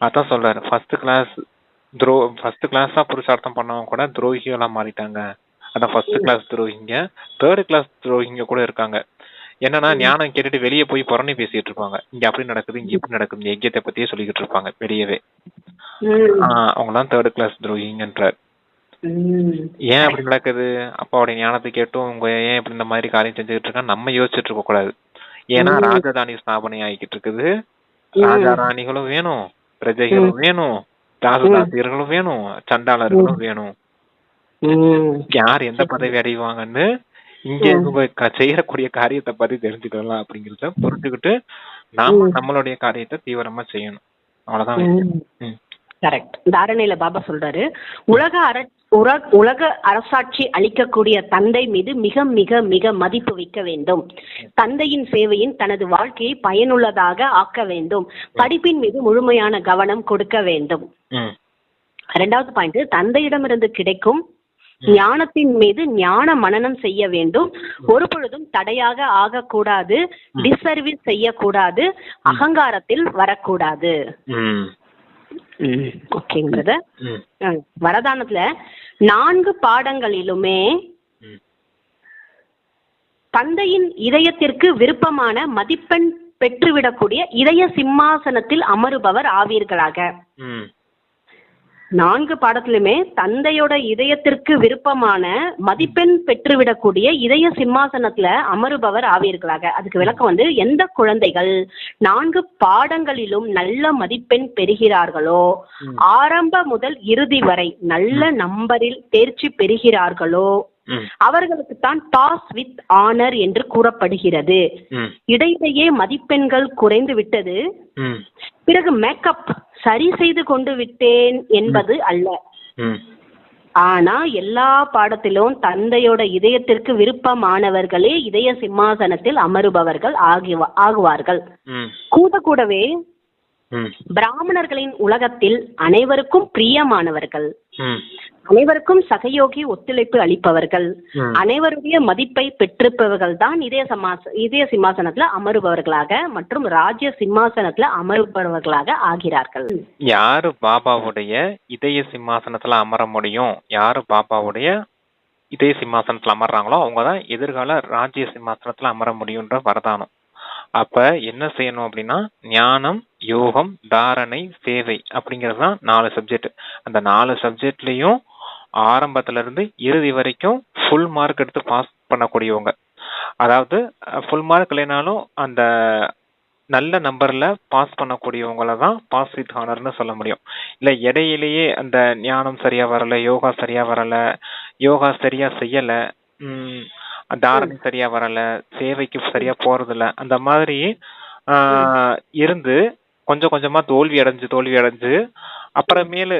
அதான் சொல்றாரு, ஃபர்ஸ்ட் கிளாஸா புருஷார்த்தம் பண்ணவங்க கூட துரோகிகளா மாறிட்டாங்க. அதான் ஃபர்ஸ்ட் கிளாஸ் துரோகிங்க, தேர்ட் கிளாஸ் துரோகிங்க கூட இருக்காங்க. என்னன்னா ஞானம் கேட்டுட்டு வெளியே போய் புறணி பேசிட்டு இருப்பாங்க. இங்க அப்படி நடக்குது, இங்க இப்படி நடக்குது, இந்த யஜ்யத்தை பத்தியே சொல்லிக்கிட்டு இருப்பாங்க வெளியவே. அவங்கதான் தேர்ட் கிளாஸ் துரோகிங்கன்றார். ஏன் அப்படி நடக்குது? அப்பாவுடைய ஞானத்தை கேட்டும் உங்க ஏன் இப்படி இந்த மாதிரி காரியம் செஞ்சுக்கிட்டு இருக்காங்க நம்ம யோசிச்சுட்டு இருக்க கூடாது. ஏன்னா ராஜதானி ஸ்தாபனை ஆகிக்கிட்டு இருக்குது. ராஜா ராணிகளும் வேணும், பிரஜைகளும் வேணும், ராஜதாசியர்களும் வேணும், சண்டாளர்களும் வேணும். யார் எந்த பதவி அடைவாங்கன்னு இங்க இவங்க செய்யக்கூடிய காரியத்தை பத்தி தெரிஞ்சுக்கலாம் அப்படிங்கறத புரிஞ்சுக்கிட்டு நாம நம்மளுடைய காரியத்தை தீவிரமா செய்யணும். அவ்வளவுதான். கரெக்ட். தாரணையில பாபா சொல்றாரு, உலக அரசாட்சி அளிக்கக்கூடிய தந்தை மீது மிக மிக மிக மதிப்பு வைக்க வேண்டும். தந்தையின் சேவையின் தனது வாழ்க்கையை பயனுள்ளதாக ஆக்க வேண்டும். படிப்பின் மீது முழுமையான கவனம் கொடுக்க வேண்டும். 2வது பாயிண்ட், தந்தையிடமிருந்து கிடைக்கும் ஞானத்தின் மீது ஞான மனனம் செய்ய வேண்டும். ஒரு பொழுதும் தடையாக ஆகக்கூடாது, டிஸ்சர்வீஸ் செய்யக்கூடாது, அகங்காரத்தில் வரக்கூடாது. ஓகேங்கிறத வரதானத்துல 4 பாடங்களிலுமே தந்தையின் இதயத்திற்கு விருப்பமான மதிப்பெண் பெற்றுவிடக்கூடிய இதய சிம்மாசனத்தில் அமருபவர் ஆவீர்களாக. 4 பாடத்திலுமே தந்தையோட இதயத்திற்கு விருப்பமான மதிப்பெண் பெற்றுவிடக்கூடிய இதய சிம்மாசனத்துல அமருபவர் ஆவீர்களாக. அதுக்கு விளக்கம் வந்து, எந்த குழந்தைகள் 4 பாடங்களிலும் நல்ல மதிப்பெண் பெறுகிறார்களோ, ஆரம்ப முதல் இறுதி வரை நல்ல நம்பரில் தேர்ச்சி பெறுகிறார்களோ, அவர்களுக்கு தான் பாஸ் வித் ஆனர் என்று கூறப்படுகிறது. இடையிலேயே மதிப்பெண்கள் குறைந்து விட்டது, பிறகு மேக்கப் சரி செய்து கொண்டு விட்டேன் என்பது அல்ல. ஆனா எல்லா பாடத்திலும் தந்தையோட இதயத்திற்கு விருப்பமானவர்களே இதய சிம்மாசனத்தில் அமருபவர்கள் ஆகுவார்கள். கூடவே பிராமணர்களின் உலகத்தில் அனைவருக்கும் பிரியமானவர்கள், அனைவருக்கும் சகயோகி ஒத்துழைப்பு அளிப்பவர்கள், அனைவருடைய மதிப்பை பெற்றிருப்பவர்கள் தான் இதய சிம்மாசனத்துல அமருபவர்களாக மற்றும் ராஜ்ய சிம்மாசனத்துல அமருபவர்களாக ஆகிறார்கள். யாரு பாபாவுடைய இதய சிம்மாசனத்துல அமர முடியும், யாரு பாபாவுடைய இதய சிம்மாசனத்துல அமர்றாங்களோ அவங்கதான் எதிர்கால ராஜ்ய சிம்மாசனத்துல அமர முடியும்ன்ற வரதானம். அப்ப என்ன செய்யணும் அப்படின்னா, ஞானம், யோகம், தாரணை, சேவை அப்படிங்கறதுதான் 4 சப்ஜெக்ட். அந்த 4 சப்ஜெக்ட்லயும் ஆரம்பத்துல இருந்து இறுதி வரைக்கும் ஃபுல் மார்க் எடுத்து பாஸ் பண்ணக்கூடியவங்க. அதாவது ஃபுல் மார்க் இல்லைனாலும் அந்த நல்ல நம்பர்ல பாஸ் பண்ணக்கூடியவங்கள தான் பாஸ் வித் ஹானர்னு சொல்ல முடியும். இல்ல இடையிலேயே அந்த ஞானம் சரியா வரல, யோகா சரியா வரல, யோகா சரியா செய்யல, தாரணை சரியா வரல, சேவைக்கு சரியா போறது இல்ல, அந்த மாதிரி இருந்து கொஞ்சம் கொஞ்சமா தோல்வி அடைஞ்சு அப்புறமேலு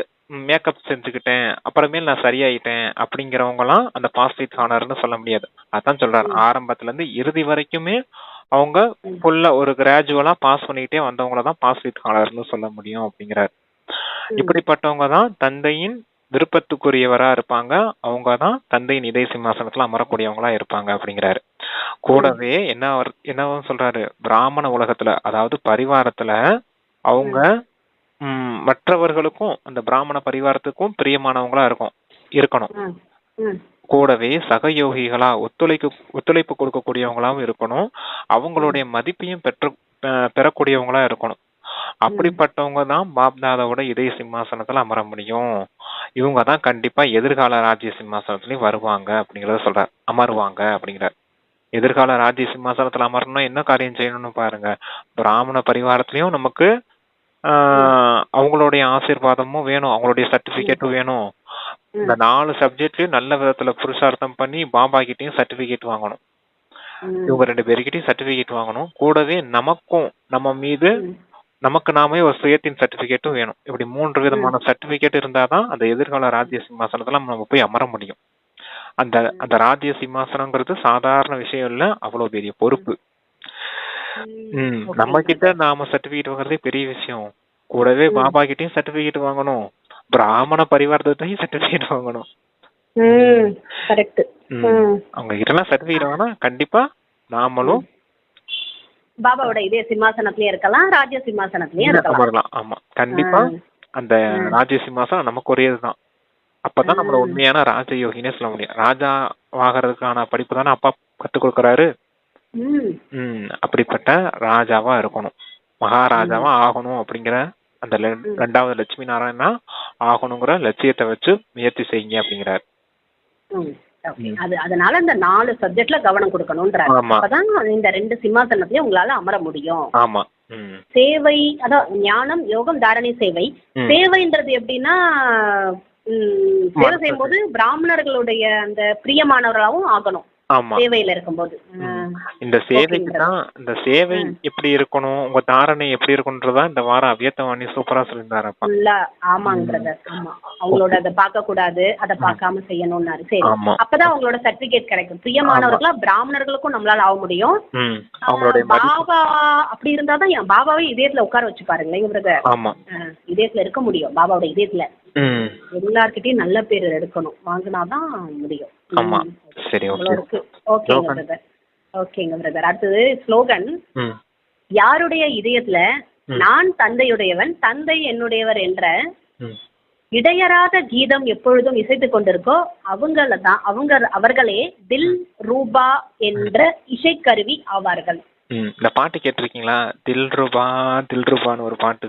மேக்கப் செஞ்சுக்கிட்டேன், அப்புறமேல் நான் சரியாயிட்டேன் அப்படிங்கிறவங்களாம் அந்த பாஸ் வித் ஹானர்னு சொல்ல முடியாது. அதான் சொல்றாரு, ஆரம்பத்துல இருந்து இறுதி வரைக்குமே அவங்க ஃபுல்லா ஒரு கிராஜுவலா பாஸ் பண்ணிக்கிட்டே வந்தவங்கள தான் பாஸ் வீட்காரர்னு சொல்ல முடியும் அப்படிங்கிறார். இப்படிப்பட்டவங்க தான் தந்தையின் விருப்பத்துக்குரியவரா இருப்பாங்க. அவங்க தான் தந்தையின் இதய சிம்மாசனத்துல அமரக்கூடியவங்களா இருப்பாங்க அப்படிங்கிறாரு. கூடவே என்னவும் சொல்றாரு, பிராமண உலகத்துல அதாவது பரிவாரத்துல அவங்க மற்றவர்களுக்கும் அந்த பிராமண பரிவாரத்துக்கும் பிரியமானவங்களா இருக்கணும். கூடவே சகயோகிகளா ஒத்துழைப்பு கொடுக்கக்கூடியவங்களாவும் இருக்கணும். அவங்களுடைய மதிப்பையும் பெறக்கூடியவங்களா இருக்கணும். அப்படிப்பட்டவங்க தான் பாப்தாதாவோட இதய சிம்மாசனத்துல அமர முடியும். இவங்க தான் கண்டிப்பா எதிர்கால ராஜ்ய சிம்மாசனத்துலயும் வருவாங்க அப்படிங்கறத அமருவாங்க அப்படிங்கிறார். எதிர்கால ராஜ்ய சிம்மாசனத்துல அமரணும் என்ன காரியம் செய்யணும்னு பாருங்க. பிராமண பரிவாரத்திலயும் நமக்கு அவங்களுடைய ஆசீர்வாதமும் வேணும், அவங்களுடைய சர்டிபிகேட்டும் வேணும். இந்த 4 சப்ஜெக்ட்லயும் நல்ல விதத்துல புருஷார்த்தம் பண்ணி பாபா கிட்டயும் சர்டிபிகேட் வாங்கணும். இவங்க 2 பேருக்கிட்டையும் சர்டிபிகேட் வாங்கணும். கூடவே நம்ம மீது நமக்கு நாமே ஒரு சுயத்தின் சர்டிபிகேட்டும் வேணும். இப்படி 3 விதமான சர்டிபிகேட் இருந்தாதான் அந்த எதிர்கால ராஜ்ய சிம்மாசனத்துல நம்ம போய் அமர முடியும். அந்த ராஜ்ய சிம்மாசனங்கிறது சாதாரண விஷயம் இல்ல, அவ்வளவு பெரிய பொறுப்பு. நம்ம கிட்ட நாம சர்டிபிகேட் வாங்குறதே பெரிய விஷயம். கூடவே பாபா கிட்டயும் சர்டிபிகேட் வாங்கணும், பிராமண பரிவாரத்தையும் சர்டிபிகேட் வாங்கணும். அவங்க கிட்ட எல்லாம் சர்டிபிகேட் வாங்கினா கண்டிப்பா நாமளும் பாபாவோட இதே சிம்மாசனத்திலயும் இருக்கலாம், ராஜ்ய சிம்மாசனத்திலயும் இருக்கலாம். ஆமா, கண்டிப்பா அந்த ராஜ்ய சிம்மாசனம் நமக்கு ஒரேதுதான். அப்பதான் நம்மள உண்மையான ராஜயோகினே சொல்ல முடியும். ராஜா ஆகிறதுக்கான படிப்பு தானே அப்பா கத்துக் கொடுக்கறாரு. அப்படிப்பட்ட ராஜாவா இருக்கணும், மகாராஜாவா ஆகணும் அப்படிங்கிற அந்த 2வது லட்சுமி நாராயணா ஆகணுங்கிற லட்சியத்தை வச்சு முயற்சி செய்யுங்க அப்படிங்கிறாரு. அதனால இந்த 4 சப்ஜெக்ட்ல கவனம் கொடுக்கணும்ன்றாரு. அப்பதான் இந்த 2 சிம்மாசனத்திலயும் உங்களால அமர முடியும். ஆமா. சேவை, அதான் ஞானம், யோகம், தாரணை, சேவை. சேவைன்றது எப்படின்னா சேவை செய்யும் போது பிராமணர்களுடைய அந்த பிரியமானவர்களாகவும் ஆகணும். சேவையில இருக்கும்போது இந்த சேவைக்கு தான், இந்த சேவை எப்படி இருக்கணும், உங்க தாரணை எப்படி இருக்கும்ன்றதா இந்த வாரம் அவ்யத்தவாணி சூப்பரா சொல்லிருந்தாரு. ஆமாங்க பிரதர். ஆமா, அவங்களோட அதை பார்க்க கூடாது, அதை பார்க்காம செய்யணும்னாரு. சரி, அப்பதான் அவங்களோட சர்டிபிகேட் கிடைக்கும். பிரியமானவர்களா பிராமணர்களுக்கும் நம்மளால ஆக முடியும். பாபா அப்படி இருந்தாதான் என் பாபாவை இதயத்துல உட்கார வச்சு பாருங்களேன் பிரதர். இதயத்துல இருக்க முடியும், பாபாவோட இதயத்துல எல்லார்கிட்டயும் நல்ல பேர் எடுக்கணும், வாங்கினாதான் முடியும். ஓகேங்க பிரதர். அடுத்தது ஸ்லோகன், யாருடைய இதயத்துல நான் தந்தையுடையவன், தந்தை என்னுடையவர் என்ற இடையறாத கீதம் எப்பொழுதும் இசைத்து கொண்டிருக்கோ அவர்களே தில் ரூபா என்ற இசைக்கருவி ஆவார்கள். இந்த பாட்டு கேட்டிருக்கீங்களா? தில் ரூபான்னு ஒரு பாட்டு.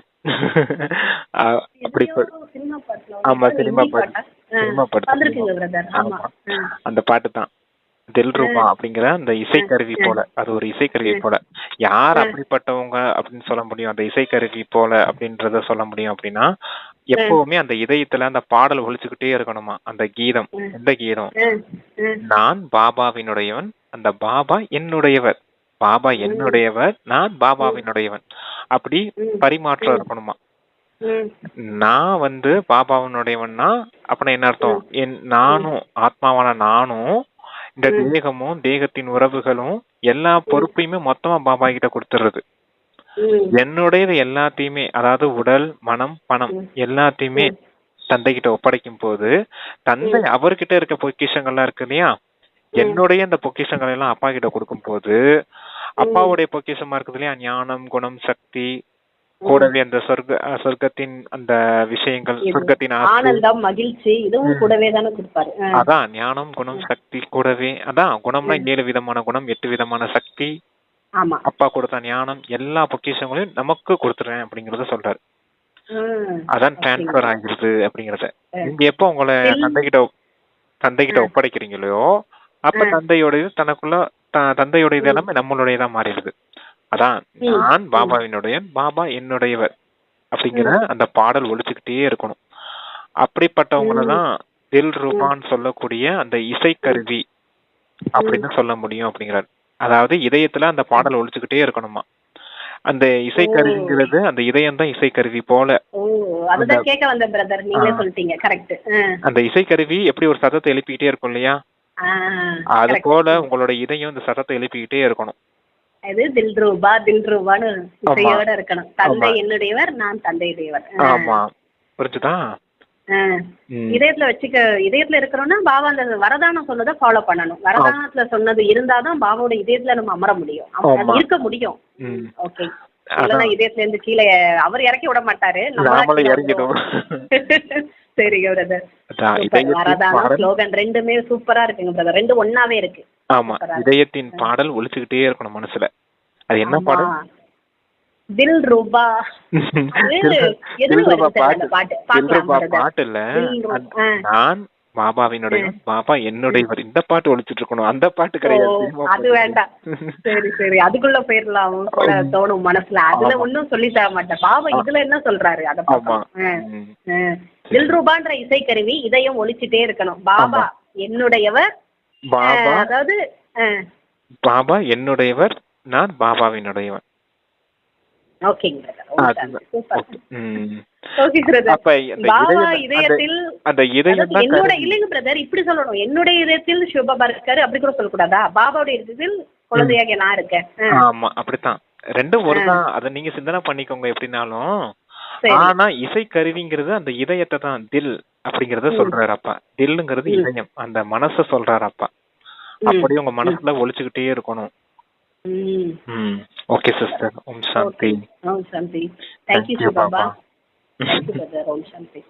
ஆமா, சினிமா பாட்டு. அந்த பாட்டு தான் தில் ரூபா அப்படிங்கிற அந்த இசைக்கருவி போல. அது ஒரு இசைக்கருவி போல. யார் அப்படிப்பட்டவங்க அப்படின்னு சொல்ல முடியும், அந்த இசைக்கருவி போல அப்படின்றத சொல்ல முடியும் அப்படின்னா, எப்பவுமே அந்த இதயத்துல அந்த பாடல் ஒழிச்சுக்கிட்டே இருக்கணுமா. அந்த கீதம், எந்த கீதம்? நான் பாபாவினுடையவன், அந்த பாபா என்னுடையவர், பாபா என்னுடையவர், நான் பாபாவினுடையவன், அப்படி பரிமாற்றம் இருக்கணுமா. நான் பாபாவினுடையவன்னா அப்படின்னா என்ன அர்த்தம்? நானும் ஆத்மாவான நானும் இந்த தேகமும் தேகத்தின் உறவுகளும் எல்லா பொறுப்பையுமே மொத்தமா பாபா கிட்ட கொடுத்துறது. என்னுடையது எல்லாத்தையுமே, அதாவது உடல், மனம், பணம் எல்லாத்தையுமே தந்தை கிட்ட ஒப்படைக்கும் போது, தந்தை அவர்கிட்ட இருக்க பொக்கிஷங்கள்லாம் இருக்கு இல்லையா, என்னுடைய அந்த பொக்கிஷங்கள் எல்லாம் அப்பா கிட்ட கொடுக்கும் போது, அப்பாவுடைய பொக்கிஷமா இருக்குது இல்லையா, ஞானம், குணம், சக்தி, கூடவே அந்த சொர்க்கத்தின் அந்த விஷயங்கள், சொர்க்கத்தின் ஆனந்தம், மகிழ்ச்சி, இதுவும் கூடவே தானே கொடுப்பாரு. அதான் ஞானம், குணம், சக்தி கூடவே. அதான் குணம்னா 7 விதமான குணம், 8 விதமான சக்தி. அப்பா கொடுத்த ஞானம், எல்லா பொக்கிஷங்களையும் நமக்கு கொடுத்துறேன் அப்படிங்கறத சொல்றாரு. அதான் டிரான்ஸ்பர் ஆகிருது அப்படிங்கறத. நீங்க எப்ப உங்களை தந்தை கிட்ட ஒப்படைக்கிறீங்களோ, அப்ப தந்தையோடது தனக்குள்ள, தந்தையோட எல்லாமே நம்மளுடையதான் மாறிடுது. அதான் நான் பாபாவினுடைய, பாபா என்னுடையவர் அப்படிங்கிற அந்த பாடல் ஒழிச்சுக்கிட்டே இருக்கணும். அப்படிப்பட்டவங்களதான் தில் ரூபான்னு சொல்லக்கூடிய அந்த இசைக்கருவி அப்படின்னு சொல்ல முடியும் அப்படிங்கிறார். அதாவது இதயத்துல அந்த பாடல் ஒழிச்சுக்கிட்டே இருக்கணுமா. அந்த இசைக்கருவிங்கிறது, அந்த இதயம் தான் இசைக்கருவி போல. அந்த இசைக்கருவி எப்படி ஒரு சத்தத்தை எழுப்பிக்கிட்டே இருக்கும் இல்லையா, அது போல உங்களோட இதயம் இந்த சத்தத்தை எழுப்பிக்கிட்டே இருக்கணும். அது தில்ரூபான்னு இசையோட இருக்கணும். தந்தை என்னுடையவர், நான் தந்தையுடையவர். ஆமா, புரிஞ்சுதா? இதயத்துல இருக்கிறோம்னா பாபா அந்த வரதானம் சொன்னதை ஃபாலோ பண்ணணும். வரதானத்துல சொன்னது இருந்தாதான் பாபாவோட இதயத்துல நம்ம அமர முடியும், இருக்க முடியும். ஓகே, இதயத்துல இருந்து கீழே அவர் இறக்கி விட மாட்டாரு, நம்மளே இறங்கிடும். சரிங்க பிரதர். வரதானம் ஸ்லோகன் ரெண்டுமே சூப்பரா இருக்குங்க பிரதர், ரெண்டும் ஒன்னாவே இருக்கு. ஆமா, இதயத்தின் பாடல் ஒலிச்சுக்கிட்டே இருக்கணும் மனசுல. அது என்ன பாடல்? தில்ரூபா பாட்டு இல்ல, நான் பாபாவினுடைய பாபா என்னுடையவர், இந்த பாட்டு ஒழிச்சிட்டு இருக்கணும், அந்த பாட்டு கிடையாது. அது வேண்டாம். சரி சரி, அதுக்குள்ள போயிடலாம் தோணும் மனசுல. அதுல ஒன்னும் சொல்லி தர மாட்டேன். பாபா இதுல என்ன சொல்றாரு அத பாப்போம். தில்ரூபான்ற இசைக்கருவி இதயம் ஒழிச்சிட்டே இருக்கணும். பாபா என்னுடையவர், அதாவது பாபா என்னுடையவர், நான் பாபாவினுடையவர். என்னுடைய இதயத்தில் சிவபாபா இருக்காரு அப்படி கூட சொல்லக்கூடாதா? பாபாவுடைய இதயத்தில் குழந்தையாக நான் இருக்கேன். ஆமா, அப்படித்தான், ரெண்டும் ஒருதான். அத நீங்க சிந்தனை பண்ணிக்கோங்க எப்படினாலும். ஆனா இசை கருவிங்கிறது அந்த இதயத்தை தான், தில் அப்படிங்கறத சொல்றாரு அப்பா. தில்லுங்கிறது இதயம், அந்த மனச சொல்றாரு அப்பா. அப்படி உங்க மனசுல ஒழிச்சுக்கிட்டே இருக்கணும். ஓகே சிஸ்டர், ஓம் சாந்தி. ஓம் சாந்தி. Thank you Shivbaba. Thank you brother. ஓம் சாந்தி.